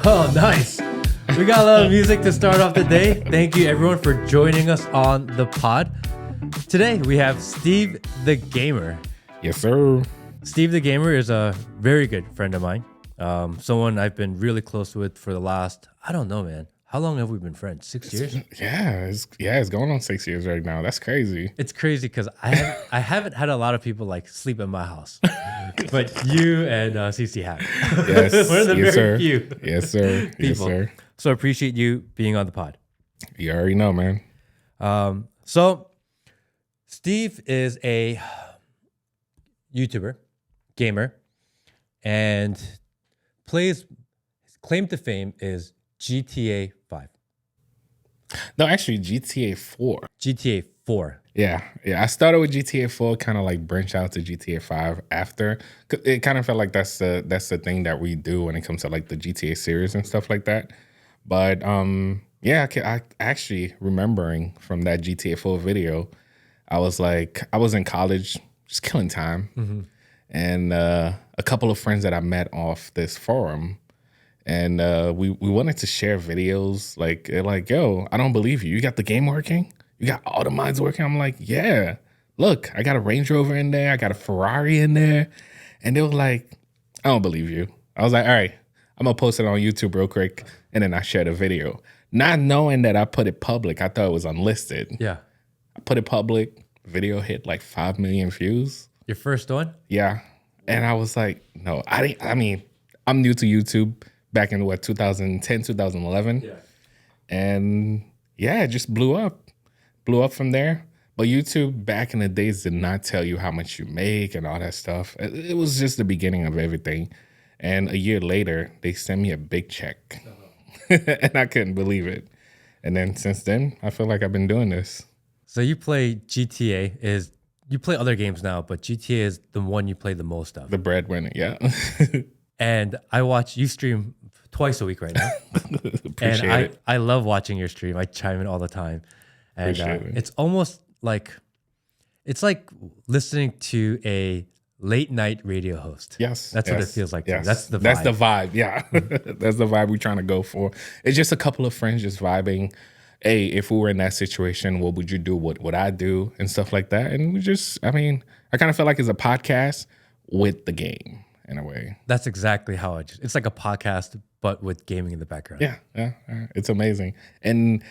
Oh, nice. We got a lot of music to start off the day. Thank you, everyone, for joining us on the pod. Today, we have Steve the Gamer. Yes, sir. Steve the Gamer is a very good friend of mine. Someone I've been really close with for the last, I don't know, man. How long have we been friends? 6 years? It's going on 6 years right now. That's crazy. It's crazy because I haven't had a lot of people like sleep in my house, but you and CC have. Yes, We're the yes, very sir. few Yes, sir. Yes, people. sir. So I appreciate you being on the pod. You already know, man. So Steve is a YouTuber, gamer, and his claim to fame is GTA 5. No, actually, GTA 4. GTA 4. Yeah. I started with GTA 4, kind of like branched out to GTA 5 after. 'Cause it kind of felt like that's the thing that we do when it comes to like the GTA series and stuff like that. But I actually remembering from that GTA 4 video, I was in college, just killing time, and a couple of friends that I met off this forum. And we wanted to share videos. They're like, yo, I don't believe you. You got the game working? You got all the mods working? I'm like, yeah. Look, I got a Range Rover in there. I got a Ferrari in there. And they were like, I don't believe you. I was like, all right, I'm going to post it on YouTube real quick. And then I shared a video. Not knowing that I put it public. I thought it was unlisted. Yeah. I put it public. Video hit like 5 million views. Your first one? Yeah. And I was like, no, I'm new to YouTube. Back in 2010, 2011. Yeah. And yeah, it just blew up from there. But YouTube back in the days did not tell you how much you make and all that stuff. It was just the beginning of everything. And a year later, they sent me a big check. And I couldn't believe it. And then since then, I feel like I've been doing this. So you play GTA you play other games now, but GTA is the one you play the most of. The breadwinner, yeah. And I watch you stream twice a week right now. Appreciate it. I love watching your stream. I chime in all the time. And Appreciate it. It's almost like, it's like listening to a late night radio host. Yes. That's what it feels like. Yes. That's the vibe. That's the vibe. Yeah. That's the vibe we're trying to go for. It's just a couple of friends just vibing. Hey, if we were in that situation, what would you do? What would I do? And stuff like that. And I kind of feel like it's a podcast with the game in a way. That's exactly how it's like a podcast, but with gaming in the background. Yeah. It's amazing. And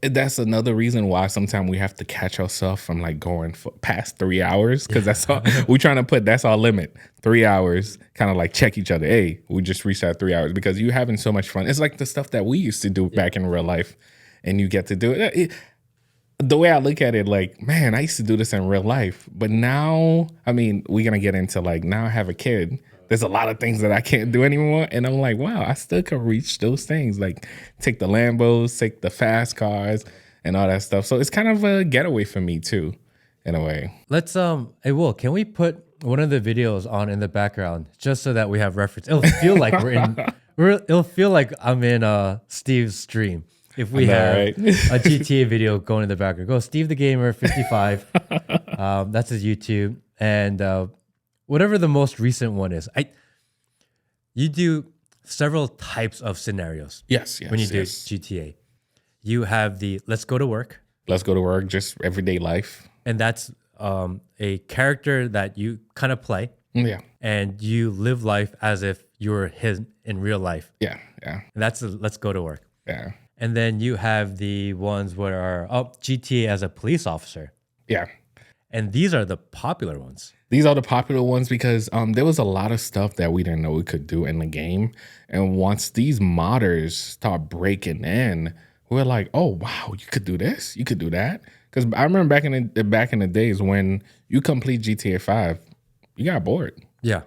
that's another reason why sometimes we have to catch ourselves from like going past 3 hours. Cause that's all we're trying to that's our limit. 3 hours, kind of like check each other. Hey, we just reached that 3 hours because you're having so much fun. It's like the stuff that we used to do back in real life and you get to do it. The way I look at it, like, man, I used to do this in real life. But now, we're going to get into like, now I have a kid. There's a lot of things that I can't do anymore. And I'm like, wow, I still can reach those things. Like take the Lambos, take the fast cars and all that stuff. So it's kind of a getaway for me too, in a way. Let's, hey, Will, can we put one of the videos on in the background just so that we have reference? It'll feel like it'll feel like I'm in Steve's stream. If we have a GTA video going in the background, go Steve the Gamer 55. That's his YouTube. And whatever the most recent one is. You do several types of scenarios. Yes. When you do GTA. You have the let's go to work. Let's go to work, just everyday life. And that's a character that you kind of play. Yeah. And you live life as if you're his in real life. Yeah. And that's let's go to work. Yeah. And then you have the ones where are GTA as a police officer. Yeah. And these are the popular ones. These are the popular ones because there was a lot of stuff that we didn't know we could do in the game. And once these modders start breaking in, we're like, oh, wow, you could do this. You could do that. Because I remember back in the days when you complete GTA 5, you got bored. Yeah.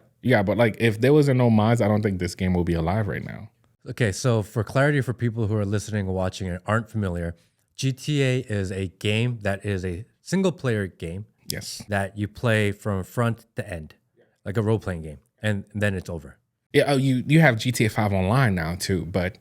But like if there wasn't no mods, I don't think this game will be alive right now. Okay, so for clarity for people who are listening or watching and aren't familiar, GTA is a game that is a single player game. Yes. That you play from front to end, like a role-playing game, and then it's over. Yeah, you have GTA 5 Online now too, but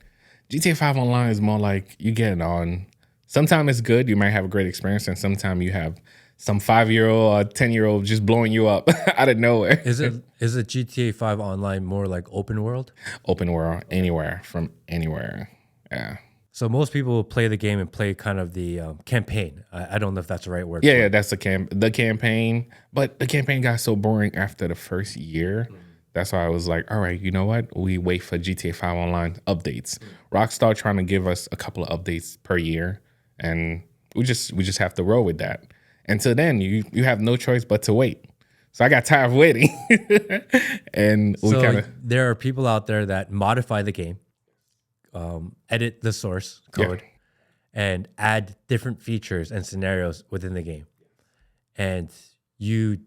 GTA 5 Online is more like you get it on. Sometimes it's good, you might have a great experience, and sometimes you have some 5-year-old or 10-year-old just blowing you up out of nowhere. Is it GTA 5 online more like open world? Open world, anywhere from anywhere. Yeah. So most people will play the game and play kind of the campaign. I don't know if that's the right word. Yeah, that's the campaign. But the campaign got so boring after the first year. That's why I was like, all right, you know what? We wait for GTA 5 online updates. Rockstar trying to give us a couple of updates per year, and we just have to roll with that. Until then, you have no choice but to wait. So I got tired of waiting. And there are people out there that modify the game, edit the source code, and add different features and scenarios within the game. And you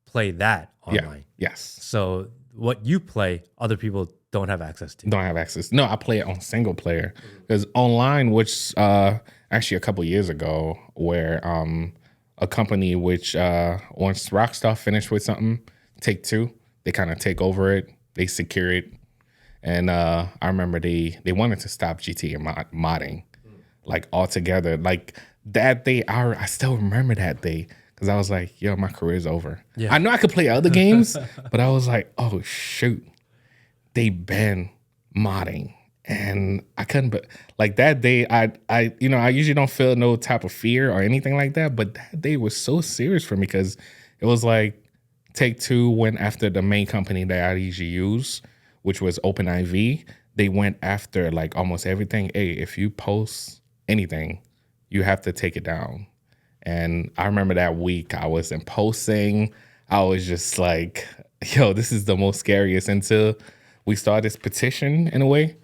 play that online. Yeah. Yes. So what you play, other people don't have access to. Don't have access. No, I play it on single player. Because online, which actually a couple years ago, where a company which once Rockstar finished with something, Take-Two, they kind of take over it, they secure it. And I remember they wanted to stop GTA modding, like altogether. Like that day, I still remember that day because I was like, yo, my career's over. Yeah. I know I could play other games, but I was like, oh, shoot, they banned modding. And I couldn't, but like that day, I usually don't feel no type of fear or anything like that. But that day was so serious for me because it was like Take-Two went after the main company that I usually use, which was OpenIV. They went after like almost everything. Hey, if you post anything, you have to take it down. And I remember that week I wasn't posting. I was just like, yo, this is the most scariest until we started this petition in a way.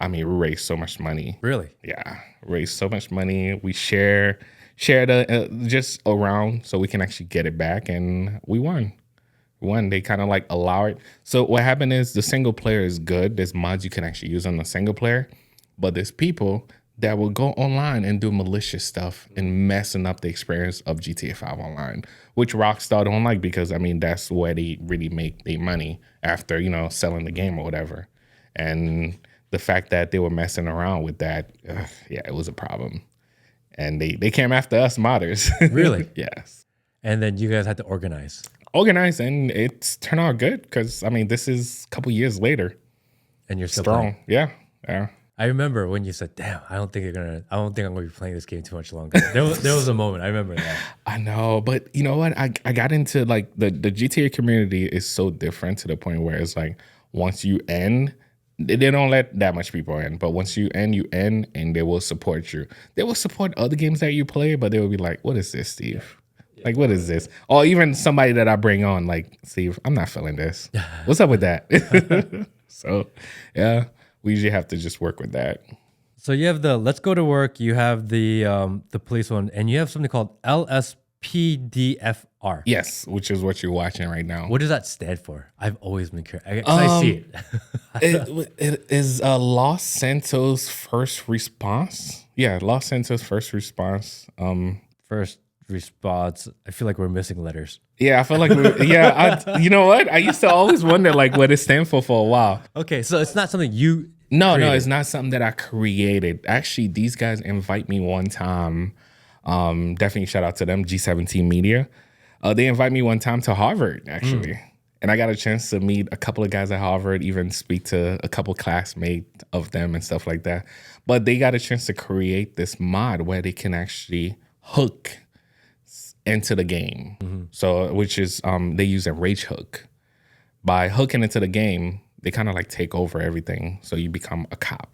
I mean, we raised so much money. Really? Yeah, raised so much money. We share the just around so we can actually get it back, and we won. They kind of like allow it. So what happened is the single player is good. There's mods you can actually use on the single player, but there's people that will go online and do malicious stuff and messing up the experience of GTA 5 online, which Rockstar don't like because, I mean, that's where they really make their money after, selling the game or whatever. And the fact that they were messing around with that, it was a problem. And they came after us modders. Really? Yes. And then you guys had to organize, and it's turned out good because, I mean, this is a couple years later. And you're still strong. Playing. Yeah. I remember when you said, damn, I don't think I'm going to be playing this game too much longer. There was a moment. I remember that. I know. But you know what? I got into like the GTA community is so different to the point where it's like once you end, they don't let that much people in. But once you end, and they will support you. They will support other games that you play, but they will be like, what is this, Steve? Yeah. Like, what is this? Or even somebody that I bring on, like, Steve, I'm not feeling this. What's up with that? So, yeah. We usually have to just work with that. So you have the Let's Go to Work, you have the police one, and you have something called LSPDFR. Yes, which is what you're watching right now. What does that stand for? I've always been curious. I see it. It is Los Santos First Response. Yeah, Los Santos First Response. First Response. I feel like we're missing letters. Yeah, I feel like you know what? I used to always wonder like what it stands for a while. Okay, so it's not something you No, it's not something that I created. Actually, these guys invite me one time. Definitely shout out to them, G17 Media. They invite me one time to Harvard, actually. And I got a chance to meet a couple of guys at Harvard, even speak to a couple classmates of them and stuff like that. But they got a chance to create this mod where they can actually hook into the game. So which is they use a rage hook. By hooking into the game, they kind of like take over everything. So you become a cop.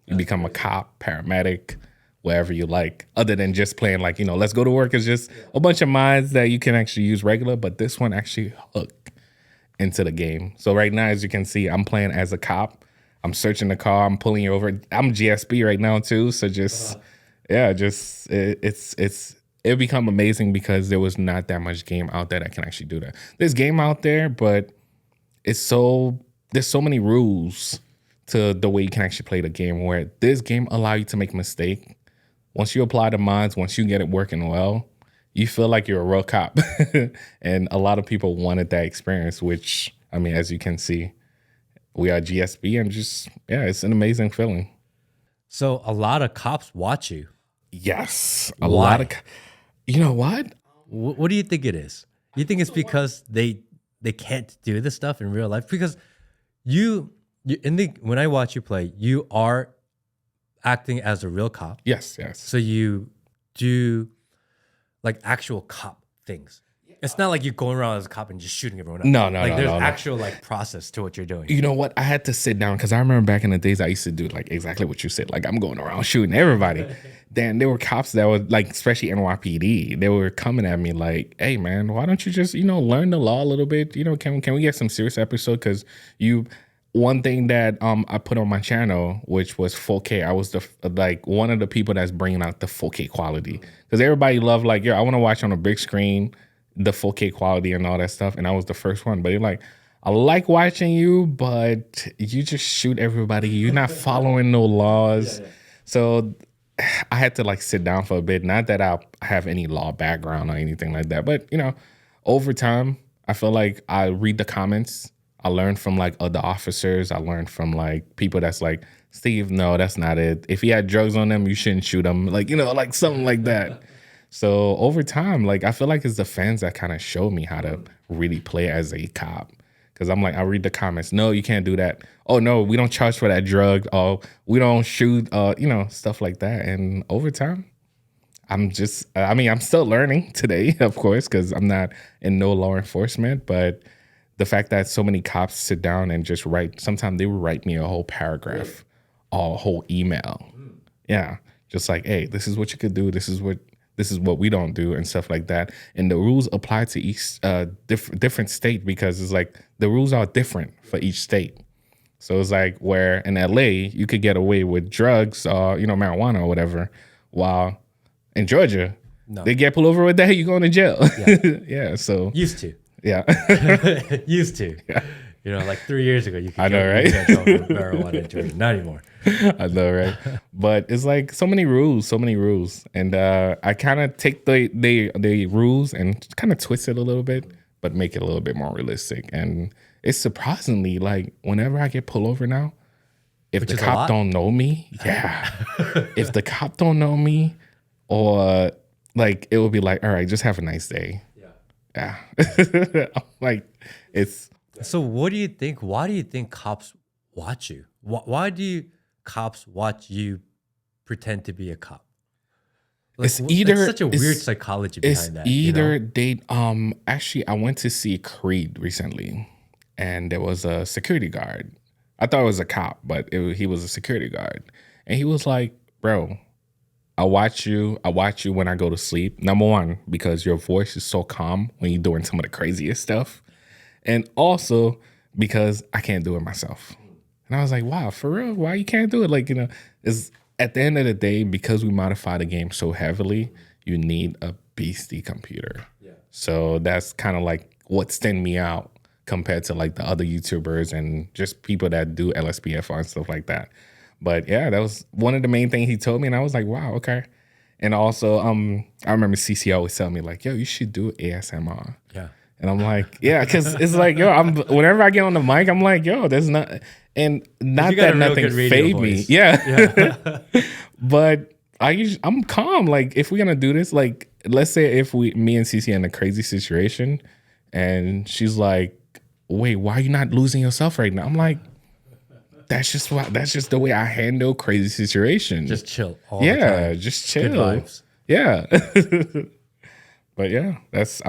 You become a cop, paramedic, wherever you like, other than just playing like, Let's Go to Work is just a bunch of mods that you can actually use regular, but this one actually hook into the game. So right now, as you can see, I'm playing as a cop. I'm searching the car. I'm pulling you over. I'm GSP right now too. So it become amazing because there was not that much game out there that can actually do that. There's game out there, but there's so many rules to the way you can actually play the game where this game allow you to make a mistake. Once you apply the mods, once you get it working well, you feel like you're a real cop. And a lot of people wanted that experience, which, I mean, as you can see, we are GSP and it's an amazing feeling. So a lot of cops watch you. Yes. Why? A lot of... You know what? What do you think it is? You think it's because they can't do this stuff in real life? Because when I watch you play, you are acting as a real cop. Yes. So you do like actual cop things. It's not like you're going around as a cop and just shooting everyone up. No. Like there's actual like process to what you're doing. You know what? I had to sit down because I remember back in the days I used to do like exactly what you said. Like I'm going around shooting everybody. Then there were cops that were like, especially NYPD, they were coming at me like, "Hey man, why don't you just learn the law a little bit? Can we get some serious episode? Because one thing that I put on my channel, which was 4K, I was one of the people that's bringing out the 4K quality because everybody loved like, I want to watch on a big screen." The 4K quality and all that stuff, and I was the first one. But you're like, I like watching you, but you just shoot everybody. You're not following no laws. So I had to like sit down for a bit. Not that I have any law background or anything like that, but over time, I feel like I read the comments. I learned from like other officers. I learned from like people that's like, Steve, no, that's not it. If he had drugs on him, you shouldn't shoot him. Like like something like that. So over time, like I feel like it's the fans that kind of show me how to really play as a cop. Because I'm like, I read the comments. No, you can't do that. Oh no, we don't charge for that drug. Oh, we don't shoot. Stuff like that. And over time, I'm still learning today, of course, because I'm not in no law enforcement. But the fact that so many cops sit down and just write. Sometimes they would write me a whole paragraph, a whole email. Yeah, just like, hey, this is what you could do. This is what we don't do and stuff like that. And the rules apply to each different state because it's like the rules are different for each state. So it's like where in LA you could get away with drugs or marijuana or whatever, while in Georgia they get pulled over with that, you going to jail. Yeah. So used to. Yeah. Used to. Yeah. Like 3 years ago, you could right? get marijuana in Georgia. Not anymore. I know, right? But it's like so many rules. And I kind of take the rules and kind of twist it a little bit, but make it a little bit more realistic. And it's surprisingly like whenever I get pulled over now, if the cop don't know me, if the cop don't know me, or like it would be like, all right, just have a nice day. Yeah. Like it's. So what do you think? Why do you think cops watch you? Why do cops watch you pretend to be a cop? Like, it's such a weird psychology behind that. They actually I went to see Creed recently, and there was a security guard. I thought it was a cop, but he was a security guard, and he was like, "Bro, I watch you when I go to sleep. Number one, because your voice is so calm when you're doing some of the craziest stuff. And also because I can't do it myself." And I was like, wow, for real? Why you can't do it? Like, is at the end of the day, because we modify the game so heavily, you need a beastie computer. Yeah. So that's kind of like what stand me out compared to like the other YouTubers and just people that do LSPFR and stuff like that. But yeah, that was one of the main things he told me. And I was like, wow, okay. And also, I remember CC always telling me like, yo, you should do ASMR. Yeah. And I'm like, yeah, because it's like, whenever I get on the mic, I'm like, there's not that nothing fade me. Yeah. But I'm calm. Like, if we're going to do this, like, let's say if me and Cece are in a crazy situation and she's like, wait, why are you not losing yourself right now? I'm like, that's just the way I handle crazy situations. Just chill all the time. Yeah, just chill. Good vibes. Yeah. But yeah, that's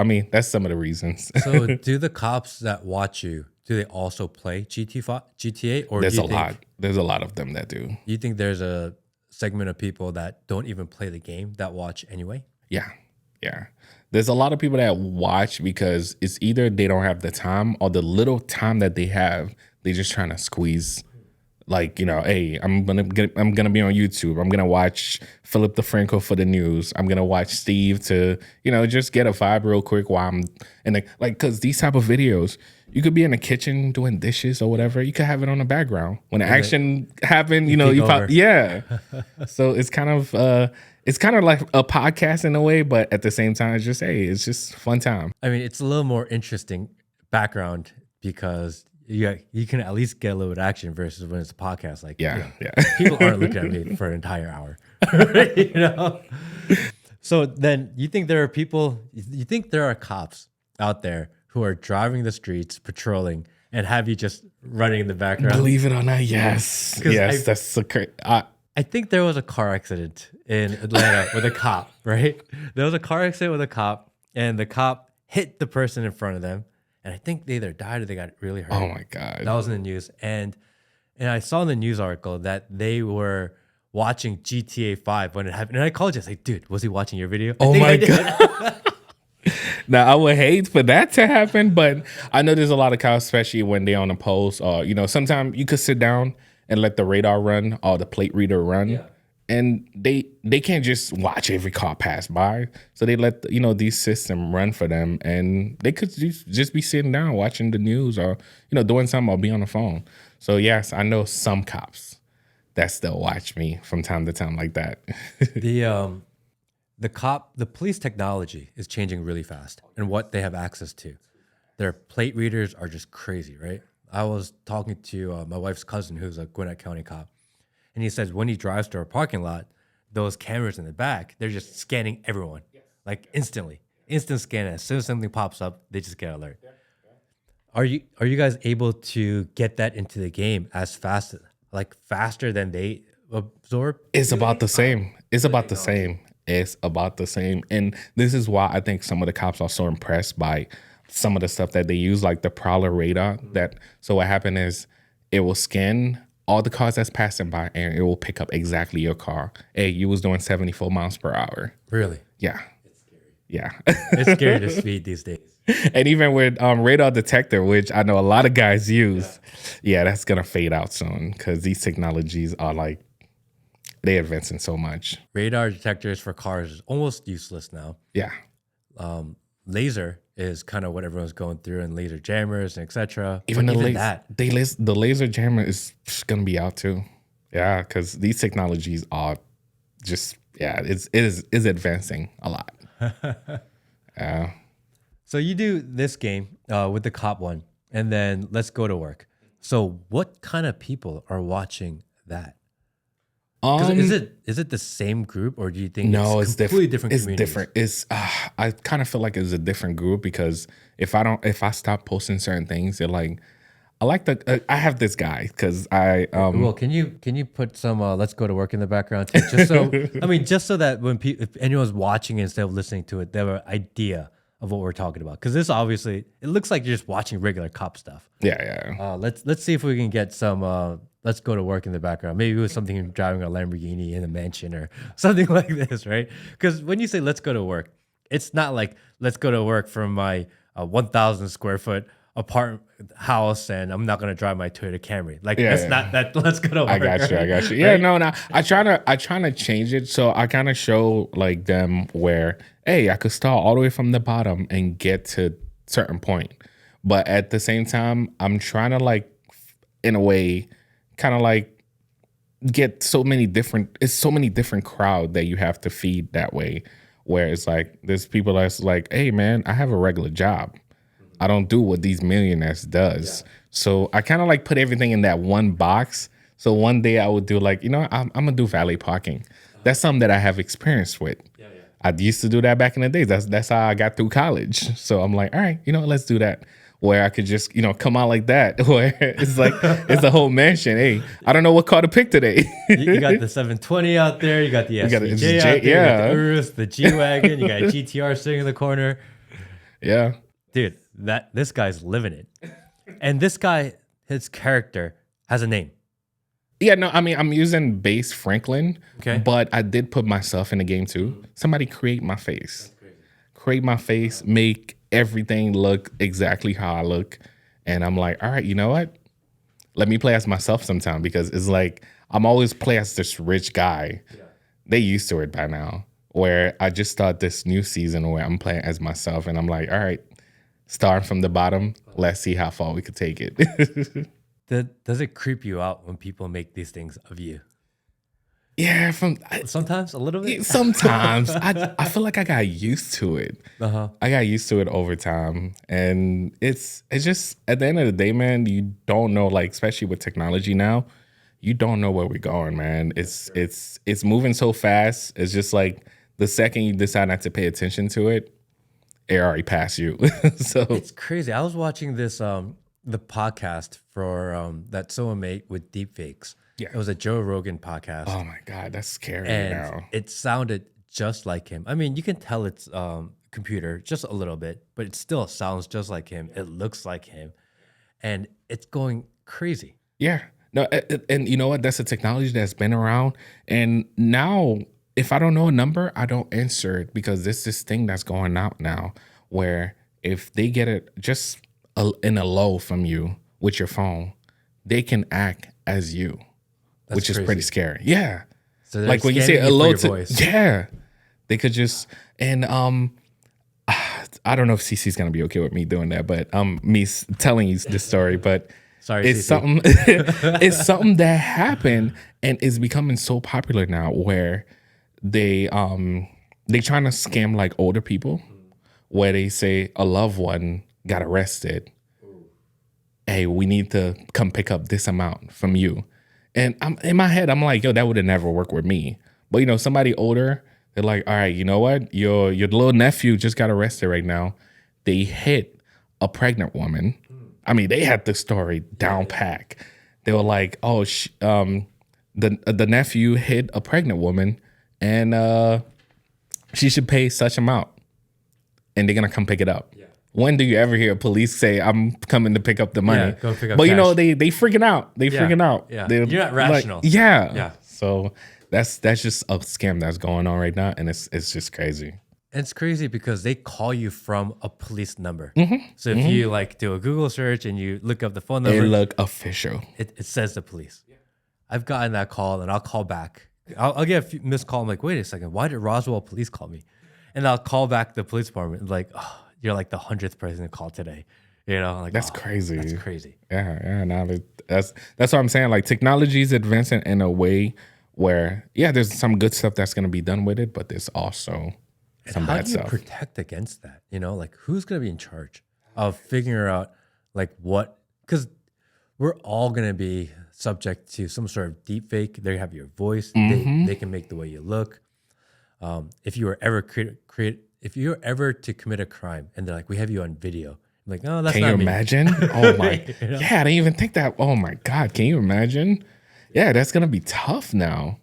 some of the reasons. So do the cops that watch you, do they also play GTA? Or there's a lot. There's a lot of them that do. You think there's a segment of people that don't even play the game that watch anyway? Yeah. There's a lot of people that watch because it's either they don't have the time or the little time that they have, they're just trying to squeeze. Like, hey, I'm gonna be on YouTube. I'm gonna watch Philip DeFranco for the news. I'm gonna watch Steve to, just get a vibe real quick while I'm because these type of videos, you could be in the kitchen doing dishes or whatever. You could have it on the background when the action happened. So it's kind of like a podcast in a way, but at the same time, it's just fun time. I mean, it's a little more interesting background because you can at least get a little bit of action versus when it's a podcast. Like, yeah. People aren't looking at me for an entire hour, So then you think there are people, you think there are cops out there who are driving the streets, patrolling, and have you just running in the background? Believe it or not, yes. Yes, that's so crazy. I think there was a car accident in Atlanta with a cop, right? There was a car accident with a cop, and the cop hit the person in front of them. And I think they either died or they got really hurt. Oh my God. That was in the news. And I saw in the news article that they were watching GTA 5 when it happened. And I called you. I was like, dude, was he watching your video? Oh my God. Now, I would hate for that to happen, but I know there's a lot of cops, especially when they're on a post, or, you know, sometimes you could sit down and let the radar run or the plate reader run. Yeah. And they can't just watch every car pass by. So they let, you know, these systems run for them. And they could just be sitting down watching the news or, you know, doing something or be on the phone. So, yes, I know some cops that still watch me from time to time like that. The police technology is changing really fast and what they have access to. Their plate readers are just crazy, right? I was talking to my wife's cousin, who's a Gwinnett County cop. And he says when he drives to a parking lot, those cameras in the back, they're just scanning everyone, like instantly. Instant scan. As soon as something pops up, they just get alert. Are you guys able to get that into the game as fast, like faster than they absorb? It's about the same. It's about the same. It's about the same. And this is why I think some of the cops are so impressed by some of the stuff that they use, like the Prowler radar. So what happened is it will scan all the cars that's passing by, and it will pick up exactly your car. Hey, you was doing 74 miles per hour. Really? Yeah. It's scary. Yeah. It's scary to speed these days. And even with radar detector, which I know a lot of guys use, that's going to fade out soon because these technologies are like, they're advancing so much. Radar detectors for cars is almost useless now. Yeah. Laser is kind of what everyone's going through, and laser jammers and etc. Even the laser jammer is going to be out too. Yeah, because these technologies are just it is advancing a lot. Yeah. So you do this game with the cop one, and then let's go to work. So what kind of people are watching that? Is it the same group, or do you think it's completely different? It's different. It's I kind of feel like it's a different group because if I stop posting certain things, they're like, I have this guy because I Well, can you put some let's go to work in the background too, just so that when if anyone's watching it instead of listening to it, they have an idea of what we're talking about, because this obviously it looks like you're just watching regular cop stuff. Yeah. Let's see if we can get some let's go to work in the background. Maybe it was something driving a Lamborghini in a mansion or something like this, right? Because when you say let's go to work, it's not like let's go to work from my 1,000 square foot apartment house and I'm not going to drive my Toyota Camry. Like that's not that let's go to work. I got you. Yeah, right? No. I try to change it. So I kind of show like them where, hey, I could start all the way from the bottom and get to certain point. But at the same time, I'm trying to like, in a way, kind of like get so many different crowd that you have to feed that way, where it's like there's people that's like, hey man, I have a regular job, I don't do what these millionaires does. So I kind of like put everything in that one box. So one day I would do like, I'm gonna do valet parking. That's something that I have experience with. I used to do that back in the days. That's how I got through college. So I'm like, all right, let's do that. Where I could just, come out like that. Where it's like, it's a whole mansion. Hey, I don't know what car to pick today. You got the 720 out there. You got the SVJ out there. You got the Urus, the G-Wagon. You got a GTR sitting in the corner. Yeah. Dude, this guy's living it. And this guy, his character has a name. Yeah, no, I mean, I'm using base Franklin. Okay. But I did put myself in the game too. Somebody create my face. Create my face, make everything look exactly how I look. And I'm like, all right, you know what? Let me play as myself sometime, because it's like I'm always play as this rich guy. Yeah. They used to it by now, where I just start this new season where I'm playing as myself. And I'm like, all right, starting from the bottom, let's see how far we could take it. Does it creep you out when people make these things of you? Yeah, sometimes a little bit. Sometimes I feel like I got used to it. I got used to it over time, and it's just at the end of the day, man. You don't know, like especially with technology now, you don't know where we're going, man. It's moving so fast. It's just like The second you decide not to pay attention to it, it already passed you. So it's crazy. I was watching this the podcast for that someone made with deepfakes. Yeah. It was a Joe Rogan podcast. oh my God, that's scary And now. it sounded just like him. I mean, you can tell it's computer just a little bit, but it still sounds just like him. It looks like him, and it's going crazy. Yeah. No, and you know what? That's a technology that's been around. And now, if I don't know a number, I don't answer it because there's this thing that's going out now where if they get it just in a low from you with your phone, they can act as you, which is pretty scary. Yeah. So they're Like when you say scanning a low, for your voice. yeah, they could just, and I don't know if CC's gonna be okay with me doing that, but me telling you this story, but Sorry, it's CC. something, it's something that happened and is becoming so popular now where they trying to scam like older people, where they say a loved one got arrested. Hey, we need to come pick up this amount from you. And I'm in my head, I'm like, yo, that would have never worked with me. But you know, somebody older, they're like, all right, you know what? Your little nephew just got arrested right now. They hit a pregnant woman. I mean, they had the story down pack. They were like, oh, the nephew hit a pregnant woman, and she should pay such amount, and they're gonna come pick it up. Yeah. When do you ever hear police say, "I'm coming to pick up the money"? Yeah, go pick up but you know, cash. they freaking out. They freaking out. Yeah. They're You're not rational. Like, yeah. Yeah. So that's just a scam that's going on right now, and it's just crazy. It's crazy because they call you from a police number. So if you like do a Google search and you look up the phone They number, look official. it says the police. I've gotten that call and I'll call back. I'll get a few missed call. I'm like, wait a second, why did Roswell police call me? And I'll call back the police department. Like, oh, you're like the 100th person to call today. You know, like That's crazy. That's crazy. Yeah. Now that's what I'm saying. Like technology is advancing in a way where there's some good stuff that's gonna be done with it, but there's also some How bad do you stuff. protect against that? You know, like who's going to be in charge of figuring out like what, because we're all going to be subject to some sort of deep fake. They have your voice. They can make the way you look. If you were ever if you're ever to commit a crime and they're like, we have you on video. I'm like, oh, that's Can not you me. imagine? Oh my, You know? yeah, I didn't even think that. Oh my God, can you imagine? Yeah, that's gonna be tough now.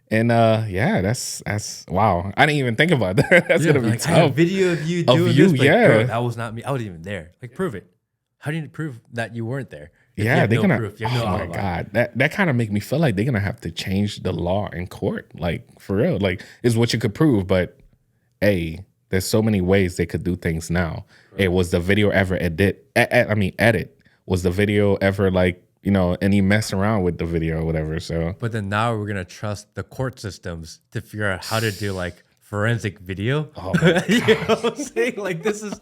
And that's wow. I didn't even think about that. That's gonna be like, I have a tough. video of you Of doing you, this. Like, yeah. bro, that was not me. I wasn't even there. Like, prove it. How do you prove that you weren't there? If you Yeah, have they're no gonna. proof, you have Oh no my alibi. God, that kind of make me feel like they're gonna have to change the law in court. Like for real, like is what you could prove. But hey, there's so many ways they could do things now. Right. Hey, was the video ever edit? Was the video ever like, you know, any mess around with the video or whatever? So, But then now we're gonna trust the court systems to figure out how to do like forensic video. oh my You know what I'm saying? Like this is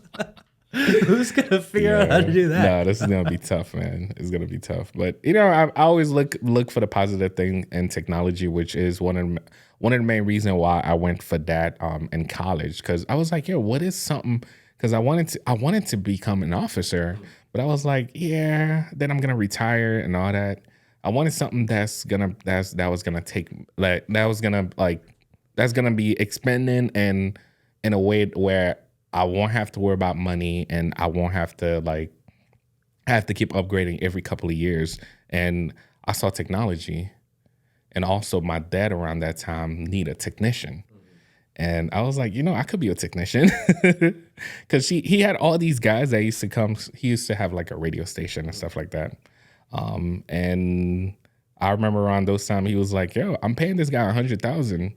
who's gonna figure out how to do that? No, this is gonna be tough, man. It's gonna be tough. But you know, I always look for the positive thing in technology, which is one of the main reasons why I went for that in college. Because I was like, yo, what is something? Because I wanted to become an officer, but I was like, yeah, then I'm gonna retire and all that. I wanted something that's gonna be expending and in a way where I won't have to worry about money and I won't have to keep upgrading every couple of years. And I saw technology, and also my dad around that time needed a technician. And I was like, you know, I could be a technician because he had all these guys that used to come. He used to have like a radio station and stuff like that. And I remember around those times he was like, yo, I'm paying this guy $100,000.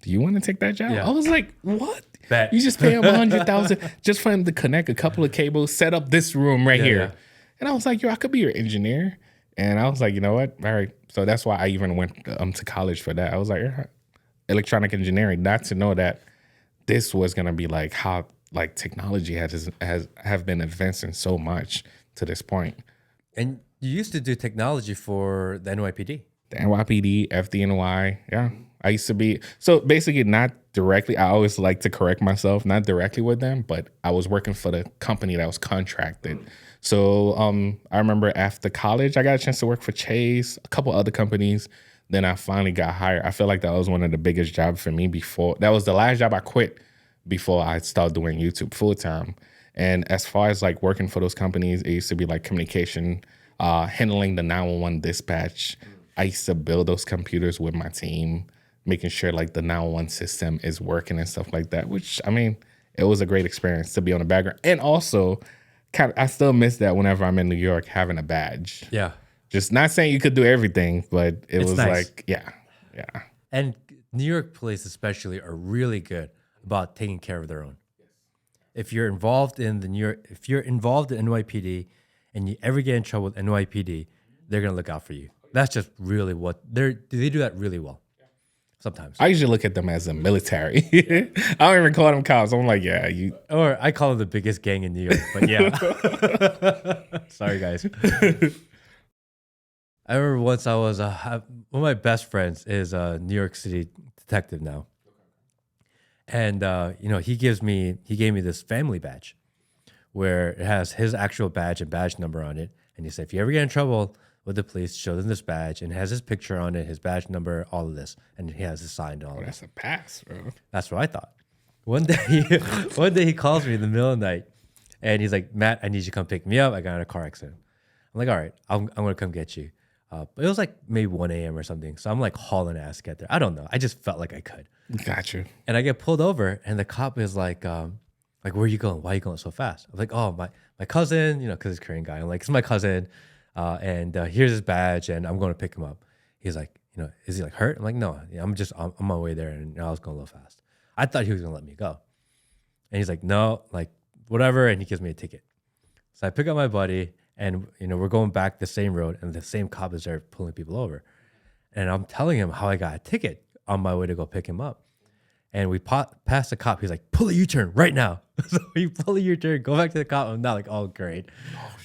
Do you want to take that job? Yeah. I was like, what? Bet. You just pay him $100,000 just for him to connect a couple of cables, set up this room right here. Yeah. And I was like, yo, I could be your engineer. And I was like, you know what? All right. So that's why I even went to college for that. I was like, electronic engineering, not to know that this was gonna be like how like technology have been advancing so much to this point. And you used to do technology for the NYPD. The NYPD, FDNY, yeah. I used to be, so basically not directly, I always like to correct myself, not directly with them, but I was working for the company that was contracted. So I remember after college, I got a chance to work for Chase, a couple other companies. Then I finally got hired. I feel like that was one of the biggest jobs for me before. That was the last job I quit before I started doing YouTube full time. And as far as like working for those companies, it used to be like communication, handling the 911 dispatch. I used to build those computers with my team, making sure like the 911 system is working and stuff like that, which I mean, it was a great experience to be on the background. And also, I still miss that whenever I'm in New York, having a badge. Yeah. Just not saying you could do everything, but it's was nice. Like, yeah. And New York police especially are really good about taking care of their own. If you're involved in if you're involved in NYPD and you ever get in trouble with NYPD, they're gonna look out for you. That's just really what they do that really well. Sometimes I usually look at them as a military. I don't even call them cops. I'm like, yeah, you. Or I call them the biggest gang in New York. But yeah, sorry guys. I remember once I was one of my best friends is a New York City detective now, and he gave me this family badge, where it has his actual badge and badge number on it, and he said if you ever get in trouble with the police, show them this badge, and it has his picture on it, his badge number, all of this, and he has his sign and all. That's a pass, bro. That's what I thought. One day he calls me in the middle of the night, and he's like, Matt, I need you to come pick me up. I got in a car accident. I'm like, all right, I'm gonna come get you. But it was like maybe 1 a.m. or something. So I'm like hauling ass to get there. I don't know. I just felt like I could. Got you. And I get pulled over, and the cop is like, where are you going? Why are you going so fast? I'm like, oh, my cousin, because he's a Korean guy. I'm like, it's my cousin, and here's his badge, and I'm going to pick him up. He's like, is he like hurt? I'm like, no, I'm on my way there, and I was going a little fast. I thought he was going to let me go. And he's like, no, like whatever, and he gives me a ticket. So I pick up my buddy, and we're going back the same road, and the same cop is there pulling people over. And I'm telling him how I got a ticket on my way to go pick him up. And we passed the cop. He's like, pull a U-turn right now. So we pull a U-turn, go back to the cop. I'm not like, oh, great.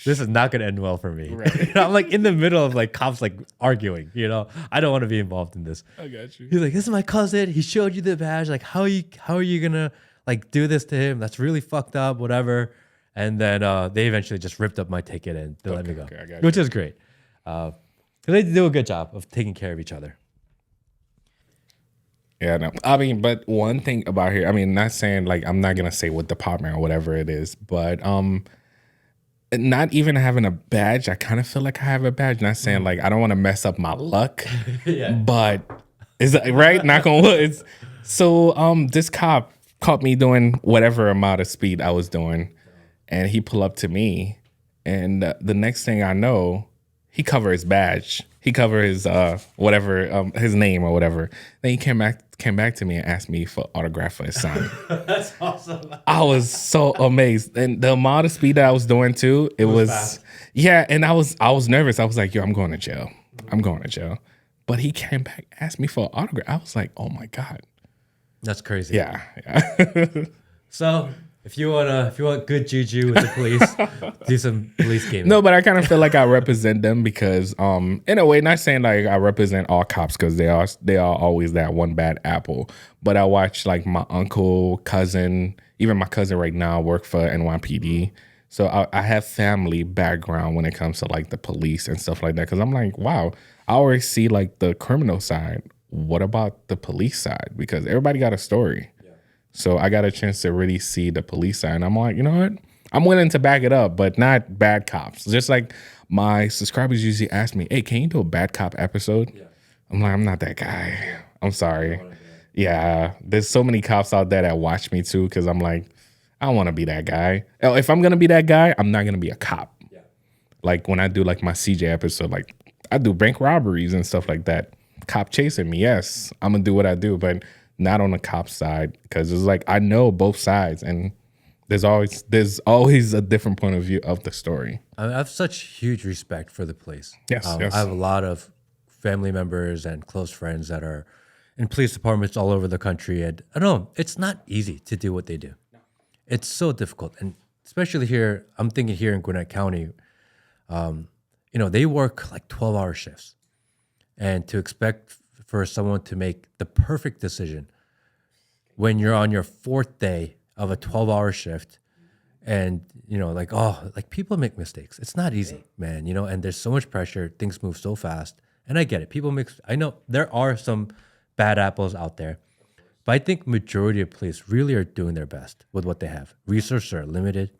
This is not going to end well for me. Right. I'm like in the middle of like cops like arguing, I don't want to be involved in this. I got you. He's like, this is my cousin. He showed you the badge. Like, how are you going to like do this to him? That's really fucked up, whatever. And then they eventually just ripped up my ticket and they let me go, which is great. Because they do a good job of taking care of each other. Yeah, no. I mean, but one thing about here, I mean, not saying like I'm not gonna say what department or whatever it is, but not even having a badge, I kind of feel like I have a badge. Not saying like I don't want to mess up my luck, but is that right? Knock on wood. So this cop caught me doing whatever amount of speed I was doing, and he pulled up to me, and the next thing I know, he covered his badge. He covered his whatever his name or whatever. Then he came back to me and asked me for autograph for his son. That's awesome. I was so amazed, and the amount of speed that I was doing too, it was yeah. And I was nervous. I was like, yo, I'm going to jail. I'm going to jail. But he came back, asked me for an autograph. I was like, oh my god, that's crazy. Yeah. So if you want good juju with the police, do some police gaming. No, but I kind of feel like I represent them because, in a way, not saying like I represent all cops because they are always that one bad apple. But I watch like my uncle, cousin, even my cousin right now work for NYPD. So I have family background when it comes to like the police and stuff like that. Because I'm like, wow, I always see like the criminal side. What about the police side? Because everybody got a story. So I got a chance to really see the police side. And I'm like, you know what? I'm willing to back it up, but not bad cops. Just like my subscribers usually ask me, hey, can you do a bad cop episode? Yeah. I'm like, I'm not that guy. I'm sorry. Yeah, there's so many cops out there that watch me too because I'm like, I don't want to be that guy. If I'm going to be that guy, I'm not going to be a cop. Yeah. Like when I do like my CJ episode, like I do bank robberies and stuff like that. Cop chasing me, yes, I'm going to do what I do, but not on the cop side because it's like I know both sides and there's always a different point of view of the story. I have such huge respect for the police. Yes. I have a lot of family members and close friends that are in police departments all over the country, and I don't know, it's not easy to do what they do. It's so difficult, and especially here. I'm thinking here in Gwinnett County, they work like 12-hour shifts, and to expect for someone to make the perfect decision when you're on your fourth day of a 12-hour shift and, like people make mistakes. It's not easy, man, and there's so much pressure. Things move so fast And I get it. People mix. I know there are some bad apples out there, but I think majority of police really are doing their best with what they have. Resources are limited.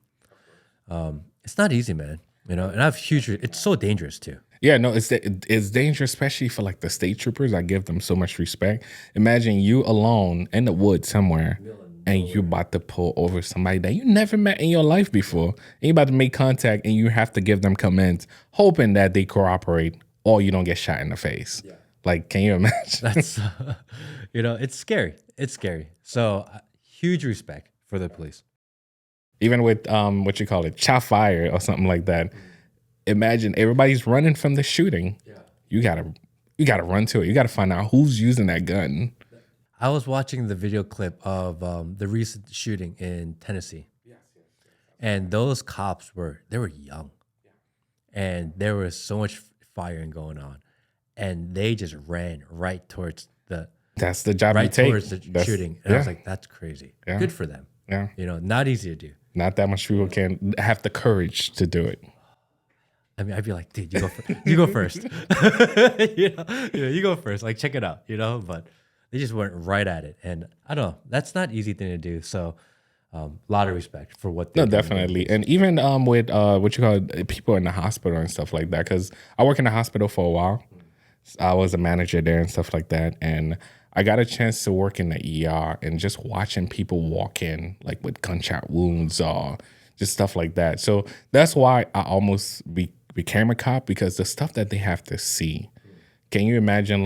It's not easy, man. And I have huge. It's so dangerous too. Yeah, no, it's dangerous, especially for like the state troopers. I give them so much respect. Imagine you alone in the woods somewhere, and you're about to pull over somebody that you never met in your life before. And you're about to make contact, and you have to give them comments, hoping that they cooperate, or you don't get shot in the face. Yeah. Like, can you imagine? That's, it's scary. It's scary. So, huge respect for the police. Even with what you call it, chop fire or something like that. Imagine everybody's running from the shooting. Yeah. You gotta run to it. You gotta find out who's using that gun. I was watching the video clip of the recent shooting in Tennessee. Yes. And those cops were young. Yeah. And there was so much firing going on. And they just ran right towards that's the job right you take. Towards the shooting. And I was like, that's crazy. Yeah. Good for them. Yeah. Not easy to do. Not that much people can have the courage to do it. I mean, I'd be like, dude, you go first. You go first. You go first. Like, check it out, But they just went right at it. And I don't know. That's not an easy thing to do. So a lot of respect for what they're doing. No, definitely. And even with what you call people in the hospital and stuff like that, because I work in the hospital for a while. I was a manager there and stuff like that. And I got a chance to work in the ER and just watching people walk in like with gunshot wounds or just stuff like that. So that's why I almost became a cop, because the stuff that they have to see. Can you imagine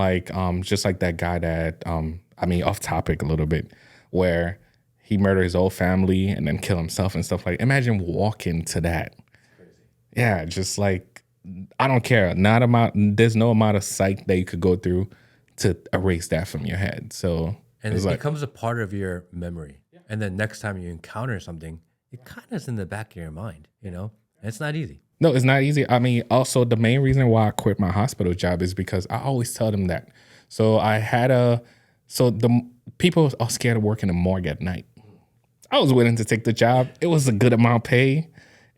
just like that guy that, off topic a little bit, where he murdered his whole family and then kill himself and stuff like that. Imagine walking to that. Crazy. Yeah, just like, I don't care. There's no amount of psych that you could go through to erase that from your head. So and it becomes a part of your memory. Yeah. And then next time you encounter something, it kind of is in the back of your mind, And it's not easy. No, it's not easy. I mean, also the main reason why I quit my hospital job is because I always tell them that. So the people are scared of working in the morgue at night. I was willing to take the job. It was a good amount of pay.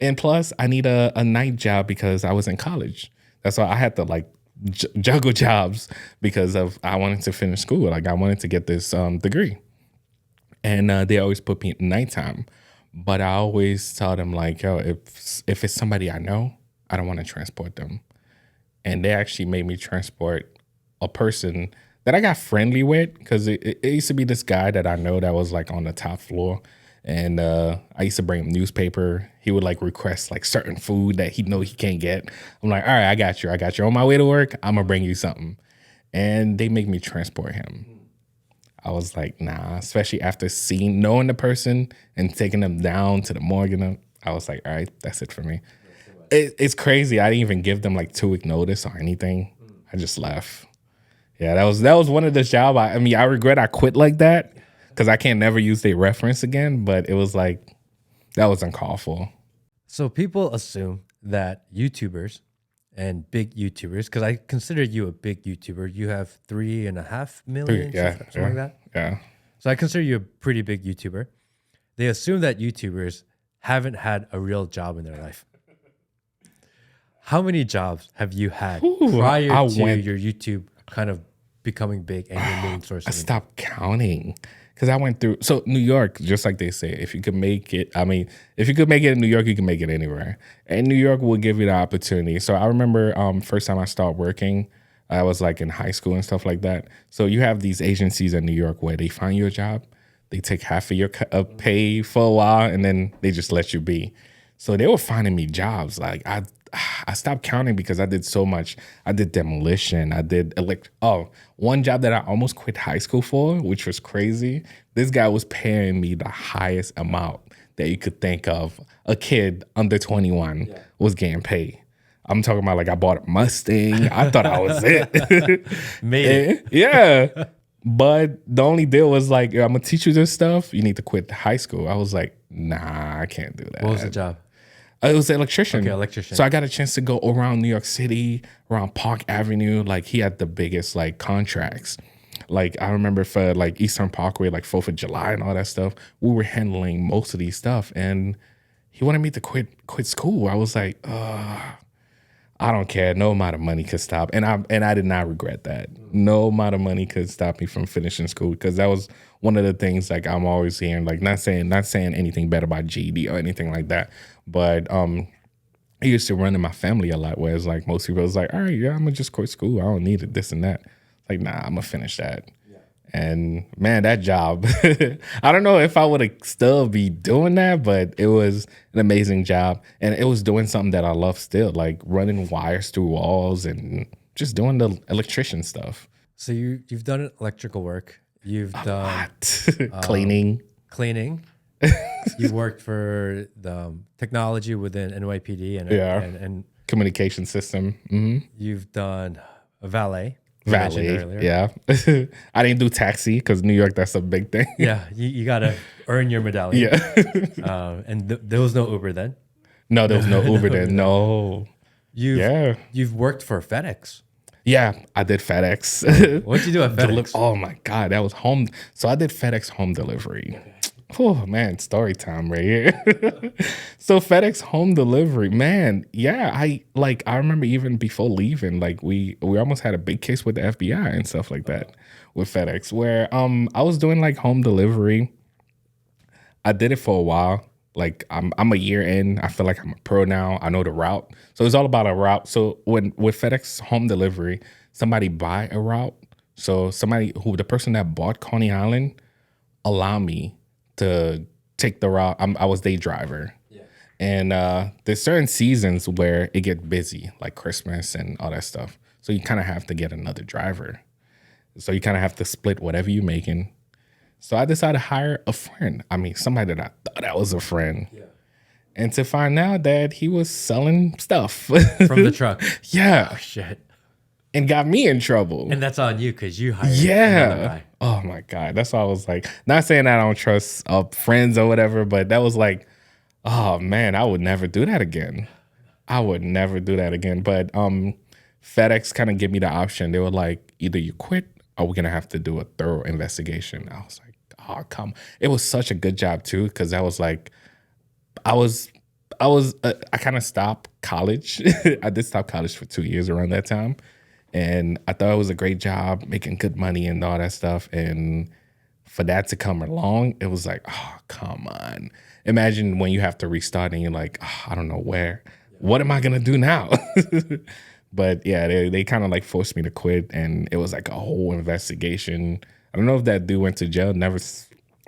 And plus, I need a night job because I was in college. That's why I had to juggle jobs because I wanted to finish school. Like, I wanted to get this degree. And they always put me at nighttime. But I always tell them, yo, if it's somebody I know, I don't want to transport them. And they actually made me transport a person that I got friendly with, because it used to be this guy that I know that was on the top floor. And I used to bring him newspaper. He would request certain food that he know he can't get. I'm like, all right, I got you. On my way to work, I'm going to bring you something. And they make me transport him. I was like, nah, especially after knowing the person and taking them down to the morgue. I was like, all right, that's it for me. It's crazy. I didn't even give them 2-week notice or anything. I just left. Yeah, that was one of the jobs. I regret I quit like that because I can't never use their reference again. But it was that was uncalled for. So people assume that YouTubers and big YouTubers, because I consider you a big YouTuber. You have 3.5 million, something like that. Yeah. So I consider you a pretty big YouTuber. They assume that YouTubers haven't had a real job in their life. How many jobs have you had prior to your YouTube kind of becoming big and your main source? I stopped counting. Because I went through, so New York, just like they say, if you could make it, if you could make it in New York, you can make it anywhere. And New York will give you the opportunity. So I remember first time I started working, I was in high school and stuff like that. So you have these agencies in New York where they find you a job, they take half of your pay for a while, and then they just let you be. So they were finding me jobs. I stopped counting because I did so much. I did demolition. I did one job that I almost quit high school for, which was crazy. This guy was paying me the highest amount that you could think of. A kid under 21 was getting paid. I'm talking about I bought a Mustang. I thought I was it. Made it. Yeah. But the only deal was I'm going to teach you this stuff. You need to quit high school. I was like, nah, I can't do that. What was the job? It was an electrician. Okay, electrician. So I got a chance to go around New York City, around Park Avenue. He had the biggest contracts. I remember for Eastern Parkway, 4th of July and all that stuff. We were handling most of these stuff, and he wanted me to quit school. I was like, I don't care. No amount of money could stop. And I did not regret that. No amount of money could stop me from finishing school, because that was one of the things like I'm always hearing, like not saying anything bad about GED or anything like that. But it used to run in my family a lot, where it's like most people was like, all right, yeah, I'm gonna just quit school. I don't need it, this and that. Like, nah, I'm gonna finish that. And man, that job, I don't know if I would have still be doing that, but it was an amazing job. And it was doing something that I love still, like running wires through walls and just doing the electrician stuff. So you've done electrical work. You've done cleaning. You worked for the technology within NYPD and communication system. Mm-hmm. You've done a valet. Yeah. I didn't do taxi because New York, that's a big thing. Yeah, you got to earn your medallion. Yeah. And there was no Uber then? No, there was no Uber then. No. You've worked for FedEx. Yeah, I did FedEx. What'd you do at FedEx? Oh my God, that was home. So I did FedEx home delivery. Okay. Oh man, story time right here. So FedEx home delivery, man. Yeah, I remember even before leaving, like we almost had a big case with the FBI and stuff like that with FedEx, where I was doing like home delivery. I did it for a while. Like I'm a year in. I feel like I'm a pro now. I know the route. So it's all about a route. So with FedEx home delivery, somebody buy a route. So the person that bought Coney Island allow me to take the route. I was day driver. Yeah. And there's certain seasons where it get busy, like Christmas and all that stuff. So you kind of have to get another driver. So you kind of have to split whatever you're making. So I decided to hire a friend. I mean, somebody that I thought I was a friend. Yeah. And to find out that he was selling stuff. From the truck. Yeah. Oh, shit. And got me in trouble. And that's on you because you hired another guy. Oh my God. That's why I was like, not saying that I don't trust friends or whatever, but that was like, oh man, I would never do that again. But FedEx kind of gave me the option. They were like, either you quit or we're going to have to do a thorough investigation. I was like, oh, come. It was such a good job too, because I was like, I kind of stopped college. I did stop college for 2 years around that time. And I thought it was a great job, making good money and all that stuff. And for that to come along, it was like, oh, come on. Imagine when you have to restart and you're like, oh, I don't know where. What am I going to do now? But yeah, they kind of like forced me to quit. And it was like a whole investigation. I don't know if that dude went to jail.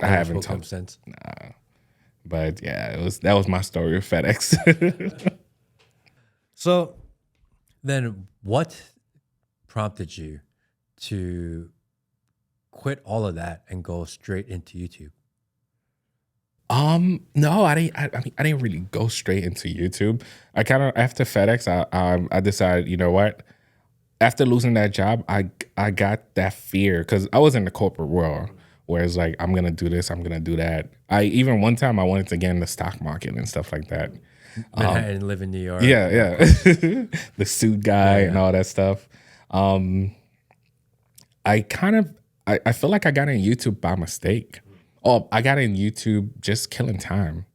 I haven't talked since. Nah. But yeah, that was my story with FedEx. So then what prompted you to quit all of that and go straight into YouTube? No, I didn't really go straight into YouTube. I kind of, after FedEx, I decided, you know what? After losing that job, I got that fear because I was in the corporate world where it's like, I'm going to do this, I'm going to do that. Even one time I wanted to get in the stock market and stuff like that. Manhattan, live in New York. Yeah. The suit guy and all that stuff. I feel like I got in YouTube by mistake. Oh, I got in YouTube just killing time.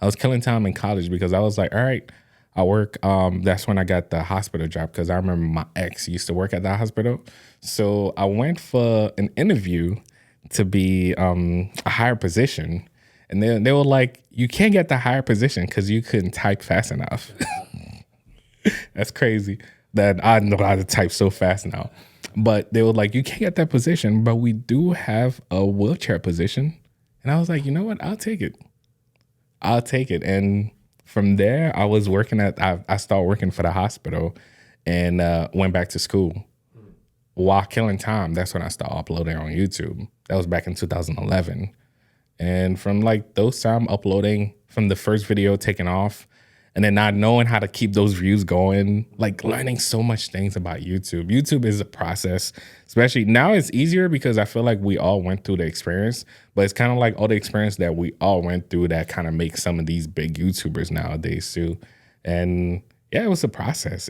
I was killing time in college because I was like, all right, I work. That's when I got the hospital job because I remember my ex used to work at the hospital. So I went for an interview to be a higher position. And they were like, you can't get the higher position because you couldn't type fast enough. That's crazy that I know how to type so fast now. But they were like, you can't get that position, but we do have a wheelchair position. And I was like, you know what? I'll take it. And from there, I started working for the hospital and went back to school. While killing time, that's when I started uploading on YouTube. That was back in 2011. And from like those time uploading, from the first video taking off, and then not knowing how to keep those views going, like learning so much things about YouTube. YouTube is a process, especially now it's easier because I feel like we all went through the experience, but it's kind of like all the experience that we all went through that kind of makes some of these big YouTubers nowadays too. And yeah, it was a process.